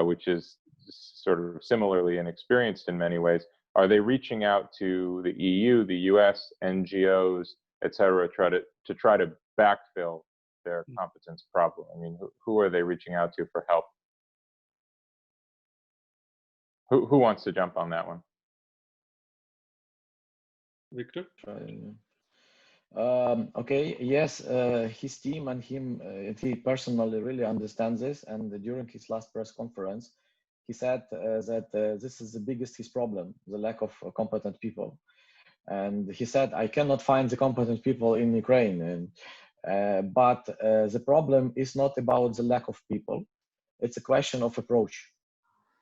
which is sort of similarly inexperienced in many ways, are they reaching out to the EU, the US, NGOs, et cetera, to try to backfill their competence problem? I mean, who are they reaching out to for help? Who wants to jump on that one? Victor? Okay, yes, his team and him, he personally really understands this, and during his last press conference, he said that this is the biggest his problem, the lack of competent people. And he said, I cannot find the competent people in Ukraine. And, but the problem is not about the lack of people, it's a question of approach.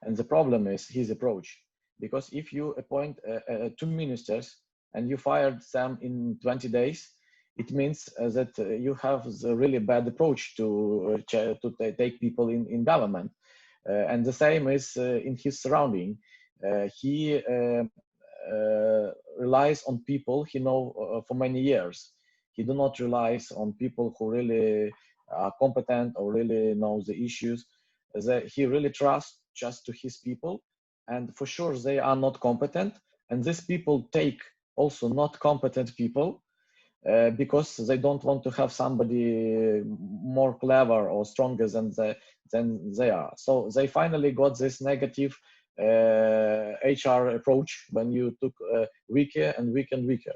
And the problem is his approach. Because if you appoint 2 ministers and you fired them in 20 days, it means that you have a really bad approach to take people in government. And the same is in his surrounding. He relies on people he knows for many years. He do not rely on people who really are competent or really know the issues. He really trusts just to his people, and for sure they are not competent. And these people take also not competent people because they don't want to have somebody more clever or stronger than they are. So they finally got this negative HR approach when you took weaker and weaker and weaker.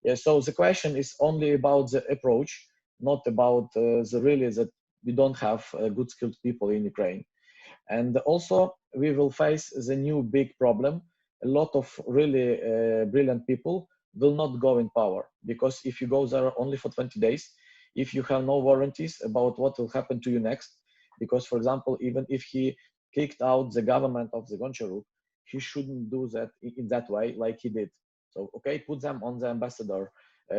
Yeah, so the question is only about the approach, not about the really that we don't have good skilled people in Ukraine. And also we will face the new big problem. A lot of really brilliant people will not go in power, because if you go there only for 20 days, if you have no warranties about what will happen to you next, because, for example, even if he kicked out the government of the Goncharuk, he shouldn't do that in that way like he did. So, okay, put them on the ambassador,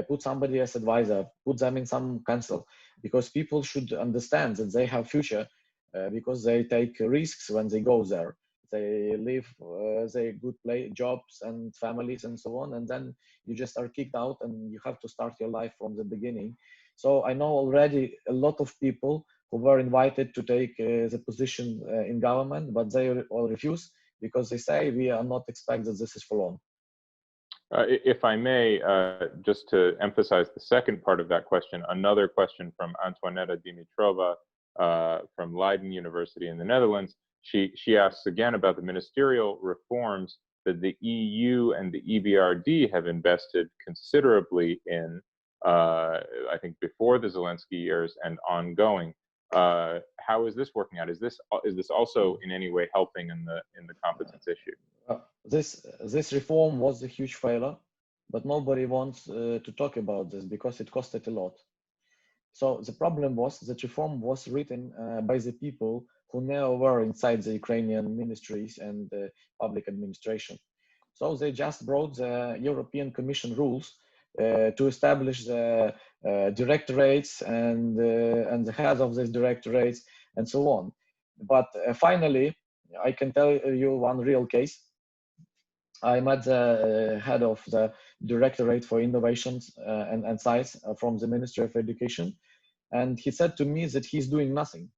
put somebody as advisor, put them in some council, because people should understand that they have future, because they take risks when they go there. They live, they good play jobs and families and so on, and then you just are kicked out and you have to start your life from the beginning. So I know already a lot of people who were invited to take the position in government, but they all refuse because they say we are not expect that this is for long. If I may, just to emphasize the second part of that question, another question from Antoinetta Dimitrova from Leiden University in the Netherlands. She asks again about the ministerial reforms that the EU and the EBRD have invested considerably in, I think before the Zelensky years and ongoing. How is this working out? Is this also in any way helping in the competence issue? This reform was a huge failure, but nobody wants to talk about this because it costed a lot. So the problem was that reform was written by the people who never were inside the Ukrainian ministries and public administration. So they just brought the European Commission rules to establish the directorates and the heads of these directorates and so on. But finally, I can tell you one real case. I met the head of the Directorate for Innovations and Science from the Ministry of Education, and he said to me that he's doing nothing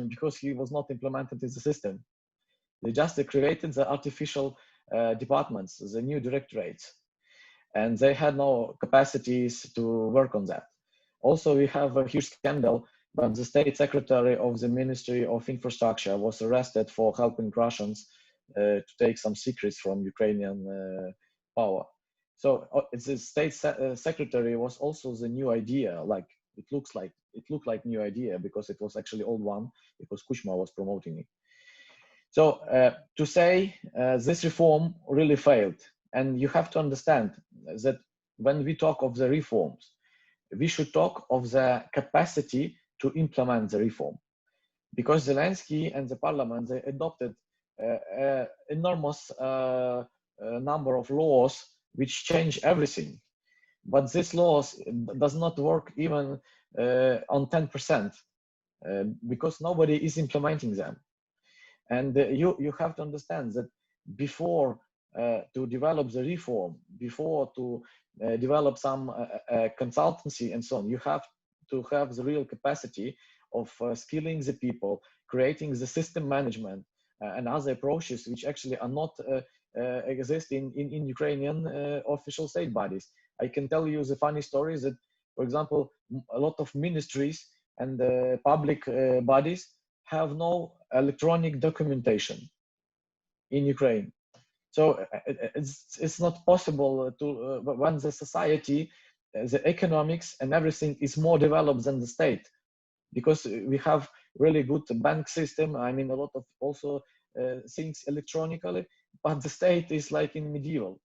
because he was not implemented in the system. They just created the artificial departments, the new directorates, and they had no capacities to work on that. Also, we have a huge scandal, but the state secretary of the Ministry of Infrastructure was arrested for helping Russians to take some secrets from Ukrainian power. So the state secretary was also the new idea. Like it looked like new idea because it was actually old one because Kuchma was promoting it. So to say this reform really failed, and you have to understand that when we talk of the reforms, we should talk of the capacity to implement the reform, because Zelensky and the parliament, they adopted enormous number of laws which change everything, but these laws does not work even on 10% because nobody is implementing them. And you have to understand that before to develop the reform, before to develop some consultancy and so on, you have to have the real capacity of skilling the people, creating the system management and other approaches which actually are not exist in Ukrainian official state bodies. I can tell you the funny story that, for example, a lot of ministries and public bodies have no electronic documentation in Ukraine. So it's not possible to, when the society, the economics and everything is more developed than the state, because we have really good bank system. I mean, a lot of also things electronically, but the state is like in medieval.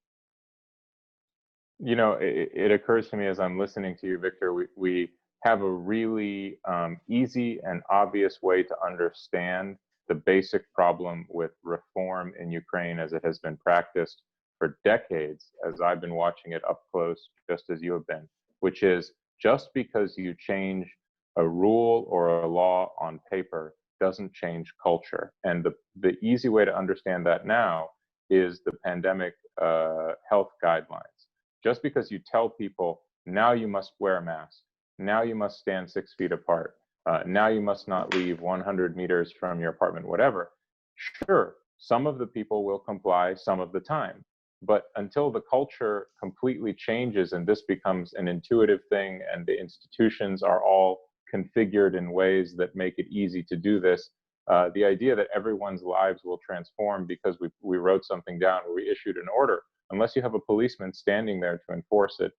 You know, it occurs to me as I'm listening to you, Victor, we have a really easy and obvious way to understand the basic problem with reform in Ukraine as it has been practiced for decades, as I've been watching it up close, just as you have been, which is just because you change a rule or a law on paper doesn't change culture. And the easy way to understand that now is the pandemic health guidelines. Just because you tell people, now you must wear a mask, now you must stand 6 feet apart, now you must not leave 100 meters from your apartment, whatever. Sure, some of the people will comply some of the time, but until the culture completely changes and this becomes an intuitive thing and the institutions are all configured in ways that make it easy to do this, the idea that everyone's lives will transform because we wrote something down or we issued an order, unless you have a policeman standing there to enforce it,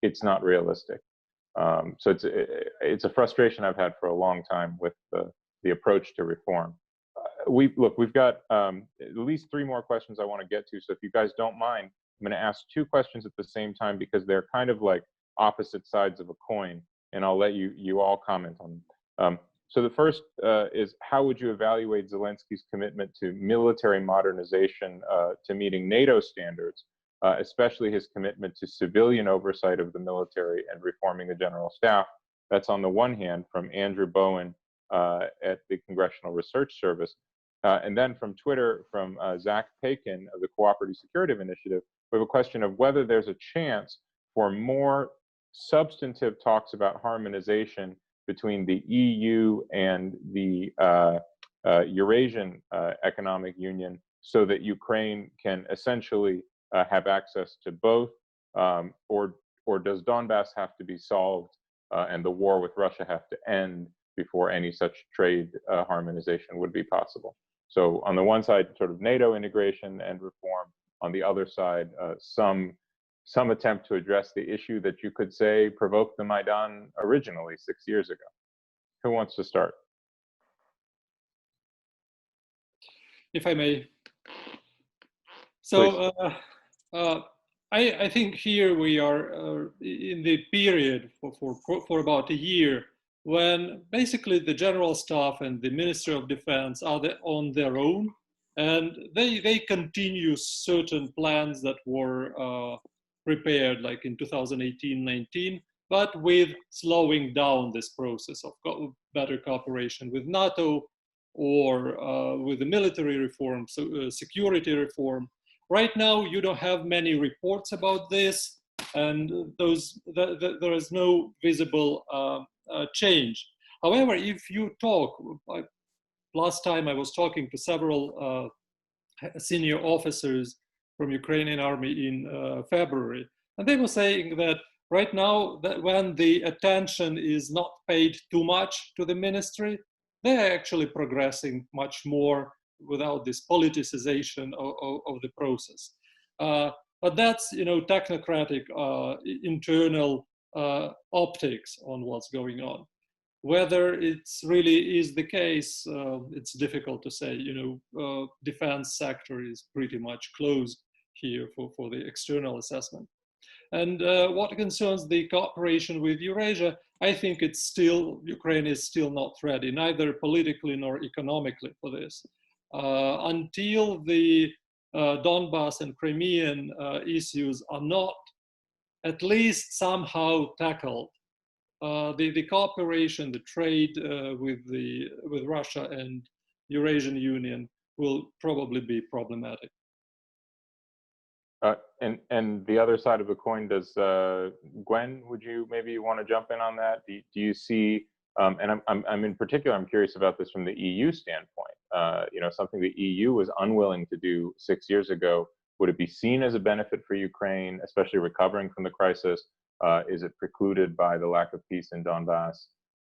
it's not realistic. So it's a frustration I've had for a long time with the approach to reform. We've got at least 3 more questions I want to get to. So if you guys don't mind, I'm going to ask two questions at the same time because they're kind of like opposite sides of a coin, and I'll let you all comment on them. So the first is, how would you evaluate Zelensky's commitment to military modernization to meeting NATO standards, especially his commitment to civilian oversight of the military and reforming the general staff? That's on the one hand from Andrew Bowen at the Congressional Research Service. And then from Twitter, from Zach Pakin of the Cooperative Security Initiative, we have a question of whether there's a chance for more substantive talks about harmonization between the EU and the Eurasian Economic Union, so that Ukraine can essentially have access to both, or does Donbas have to be solved and the war with Russia have to end before any such trade harmonization would be possible? So on the one side, sort of NATO integration and reform. On the other side, some attempt to address the issue that you could say provoked the Maidan originally 6 years ago. Who wants to start? If I may. So I think here we are in the period for about a year when basically the General Staff and the Ministry of Defense are on their own, and they continue certain plans that were prepared like in 2018-19, but with slowing down this process of better cooperation with NATO or with the military reform, so security reform. Right now, you don't have many reports about this, and there is no visible change. However, if you talk, last time I was talking to several senior officers from Ukrainian army in February, and they were saying that right now, that when the attention is not paid too much to the ministry, they're actually progressing much more without this politicization of the process. But that's, technocratic internal optics on what's going on. Whether it's really is the case, it's difficult to say. Defense sector is pretty much closed here for the external assessment. And what concerns the cooperation with Eurasia, I think Ukraine is still not ready, neither politically nor economically for this. Until the Donbas and Crimean issues are not at least somehow tackled, the cooperation, the trade with Russia and Eurasian Union will probably be problematic. And the other side of the coin, does Gwen, would you maybe want to jump in on that? Do you see, and I'm in particular, I'm curious about this from the EU standpoint. Something the EU was unwilling to do 6 years ago. Would it be seen as a benefit for Ukraine, especially recovering from the crisis? Is it precluded by the lack of peace in Donbas?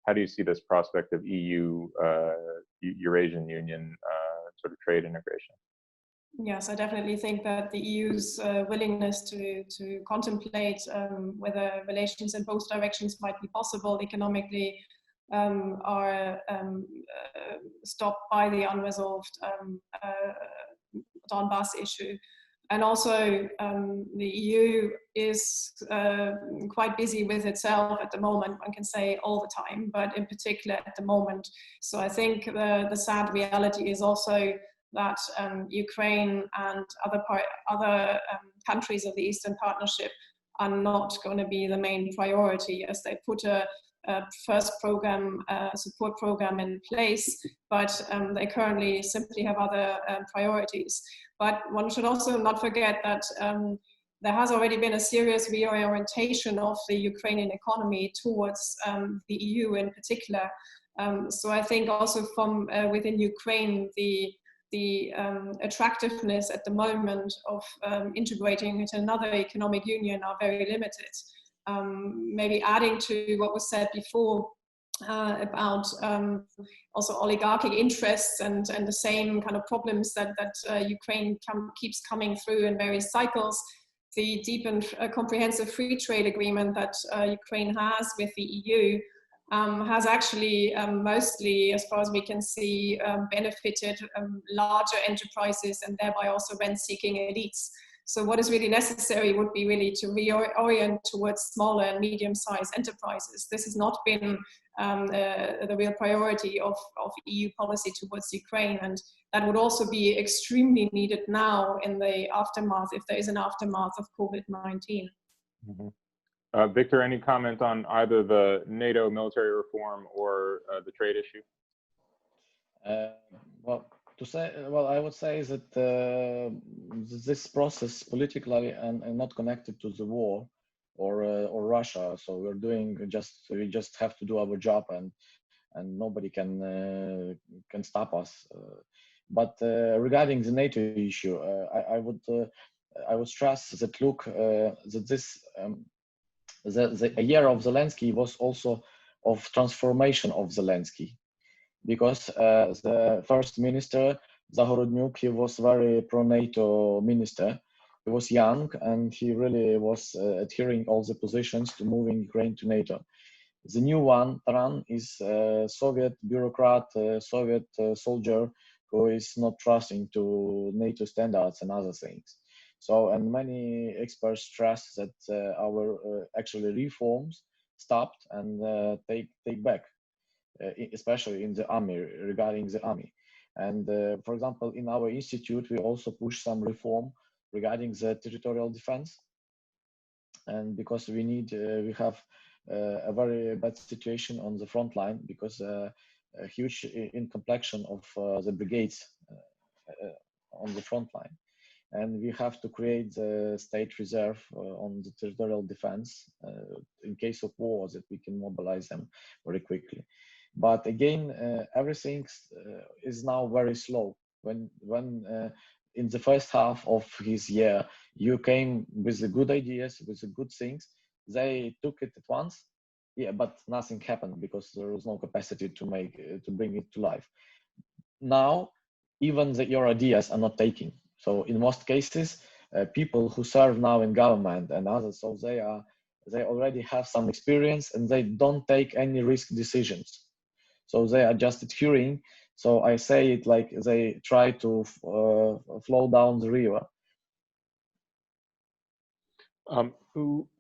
How do you see this prospect of EU, Eurasian Union sort of trade integration? Yes, I definitely think that the EU's willingness to contemplate whether relations in both directions might be possible economically are stopped by the unresolved Donbas issue. And also the EU is quite busy with itself at the moment, one can say all the time, but in particular at the moment. So I think the sad reality is also that Ukraine and other countries of the Eastern Partnership are not going to be the main priority, as they put a first support program in place, but they currently simply have other priorities. But one should also not forget that there has already been a serious reorientation of the Ukrainian economy towards the EU in particular. So I think also from within Ukraine, the attractiveness at the moment of integrating into another economic union are very limited. Maybe adding to what was said before about also oligarchic interests and the same kind of problems that Ukraine keeps coming through in various cycles. The deep and comprehensive free trade agreement that Ukraine has with the EU has actually mostly, as far as we can see, benefited larger enterprises and thereby also rent-seeking elites. So what is really necessary would be really to reorient towards smaller and medium-sized enterprises. This has not been the real priority of EU policy towards Ukraine, and that would also be extremely needed now in the aftermath, if there is an aftermath of COVID-19. Mm-hmm. Victor, any comment on either the NATO military reform or the trade issue? Well, I would say that this process politically and not connected to the war or Russia. So we just have to do our job, and nobody can stop us. But regarding the NATO issue, I would stress that that this the year of Zelensky was also of transformation of Zelensky, because the first minister, Zahorodnyuk, he was very pro-NATO minister. He was young and he really was adhering all the positions to moving Ukraine to NATO. The new one, Taran, is a Soviet bureaucrat, Soviet soldier who is not trusting to NATO standards and other things. So, and many experts stress that our actually reforms stopped and take back. Especially in the army, regarding the army. And for example, in our institute, we also push some reform regarding the territorial defense. And because we have a very bad situation on the front line, because a huge incompletion of the brigades on the front line. And we have to create the state reserve on the territorial defense in case of war, that we can mobilize them very quickly. But again, everything is now very slow. When in the first half of his year, you came with the good ideas, with the good things, they took it at once, yeah, but nothing happened because there was no capacity to bring it to life. Now, even your ideas are not taking. So in most cases, people who serve now in government and others, so they already have some experience and they don't take any risk decisions. So they are just adhering. So I say it like they try to flow down the river.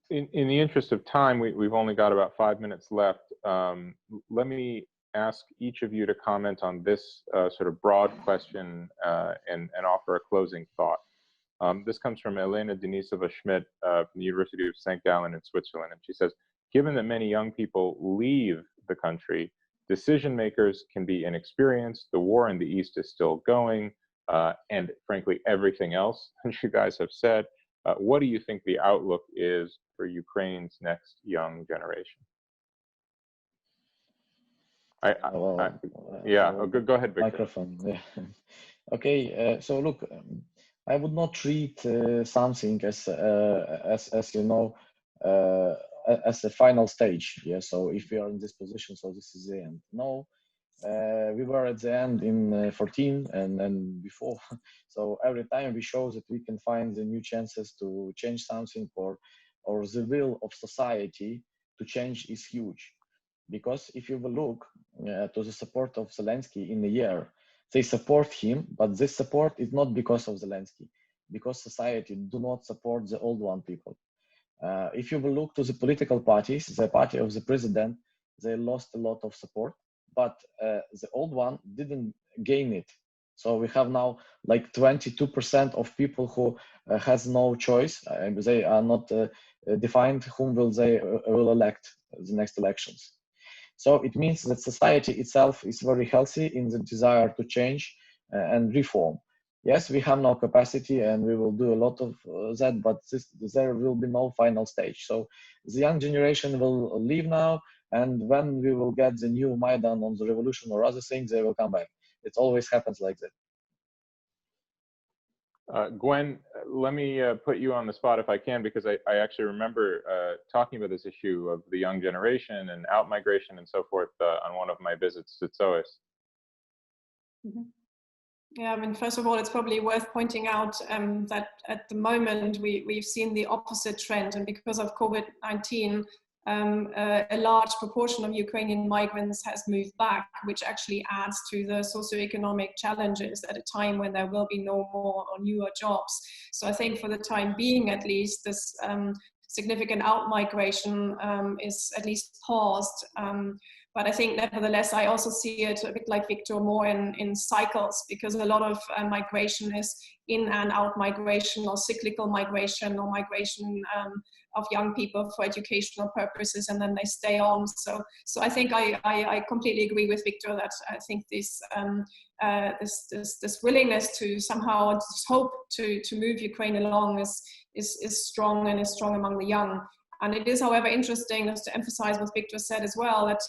In the interest of time, we've only got about 5 minutes left. Let me ask each of you to comment on this sort of broad question and offer a closing thought. This comes from Elena Denisova-Schmidt from the University of St. Gallen in Switzerland. And she says, given that many young people leave the country, decision makers can be inexperienced, the war in the East is still going, and frankly, everything else that you guys have said. What do you think the outlook is for Ukraine's next young generation? Go ahead, Victor. Microphone. Yeah. Okay. So look, I would not treat something as you know as a final stage. Yeah. So if we are in this position, so this is the end. No, we were at the end in 14 and before. So every time we show that we can find the new chances to change something, or the will of society to change is huge. Because if you will look to the support of Zelensky in a year, they support him, but this support is not because of Zelensky, because society do not support the old one people. If you will look to the political parties, the party of the president, they lost a lot of support, but the old one didn't gain it. So we have now like 22% of people who has no choice. They are not defined whom they will elect the next elections. So it means that society itself is very healthy in the desire to change and reform. Yes, we have no capacity and we will do a lot of that, but there will be no final stage. So the young generation will leave now, and when we will get the new Maidan on the revolution or other things, they will come back. It always happens like that. Gwen, let me put you on the spot if I can, because I actually remember talking about this issue of the young generation and out-migration and so forth on one of my visits to Tsois. Mm-hmm. Yeah, I mean, first of all, it's probably worth pointing out that at the moment we've seen the opposite trend, and because of COVID-19, a large proportion of Ukrainian migrants has moved back, which actually adds to the socioeconomic challenges at a time when there will be no more or newer jobs. So I think for the time being, at least, this significant out-migration is at least paused. But I think nevertheless, I also see it a bit like Victor, more in cycles, because a lot of migration is in and out migration, or cyclical migration, or migration of young people for educational purposes, and then they stay on. So I think I completely agree with Victor that I think this willingness to somehow hope to move Ukraine along is strong, and is strong among the young. And it is, however, interesting just to emphasize what Victor said as well, that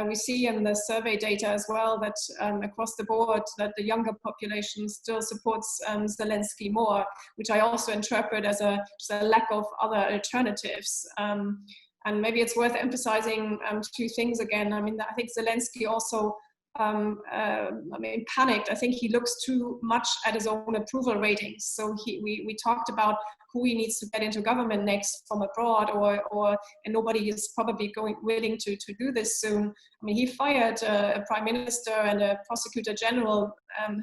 we see in the survey data as well that across the board that the younger population still supports Zelensky more, which I also interpret as a lack of other alternatives. And maybe it's worth emphasizing two things again. I mean, I think Zelensky also panicked. I think he looks too much at his own approval ratings. So we talked about who he needs to get into government next from abroad, and nobody is probably willing to do this soon. I mean, he fired a prime minister and a prosecutor general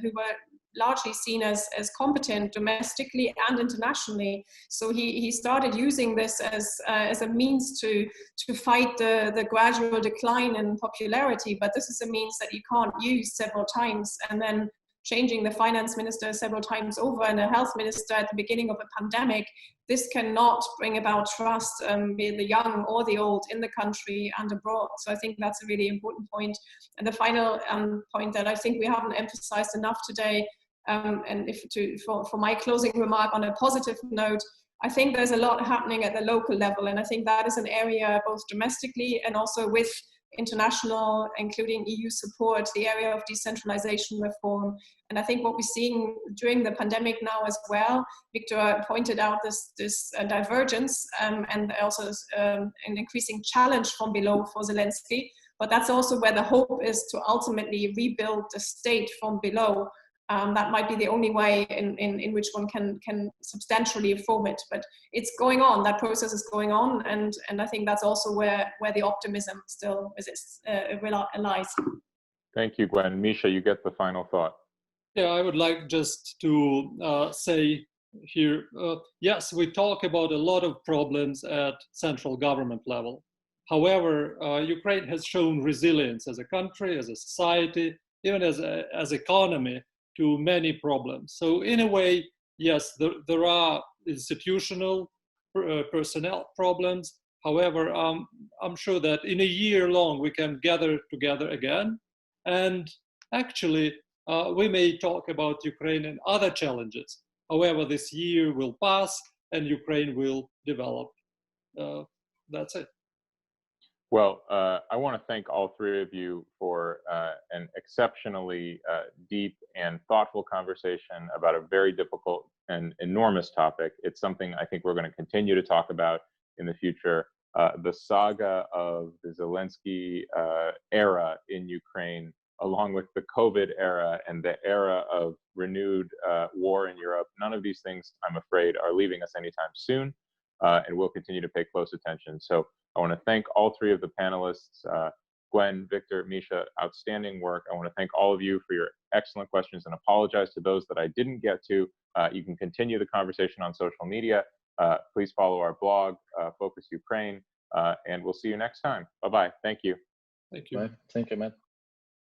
who were largely seen as competent domestically and internationally. So he started using this as a means to fight the gradual decline in popularity. But this is a means that you can't use several times, and then changing the finance minister several times over and a health minister at the beginning of a pandemic, this cannot bring about trust, be it the young or the old, in the country and abroad. So I think that's a really important point. And the final point that I think we haven't emphasized enough today, and for my closing remark on a positive note, I think there's a lot happening at the local level, and I think that is an area both domestically and also with international, including EU support, the area of decentralization reform. And I think what we're seeing during the pandemic now as well, Victor pointed out this divergence and also an increasing challenge from below for Zelensky, but that's also where the hope is to ultimately rebuild the state from below. That might be the only way in which one can substantially reform it, but it's going on. That process is going on, and I think that's also where the optimism still lies. Thank you, Gwen. Misha, you get the final thought. Yeah, I would like just to say here, yes, we talk about a lot of problems at central government level. However, Ukraine has shown resilience as a country, as a society, even as economy, to many problems. So in a way, yes, there are institutional personnel problems. However, I'm sure that in a year long, we can gather together again. And actually, we may talk about Ukraine and other challenges. However, this year will pass and Ukraine will develop. That's it. Well, I want to thank all three of you for an exceptionally deep and thoughtful conversation about a very difficult and enormous topic. It's something I think we're going to continue to talk about in the future. The saga of the Zelensky era in Ukraine, along with the COVID era and the era of renewed war in Europe, none of these things, I'm afraid, are leaving us anytime soon, and we'll continue to pay close attention. So I want to thank all three of the panelists, Gwen, Victor, Misha, outstanding work. I want to thank all of you for your excellent questions and apologize to those that I didn't get to. You can continue the conversation on social media. Please follow our blog, Focus Ukraine, and we'll see you next time. Bye-bye. Thank you. Thank you. Bye. Thank you, Matt.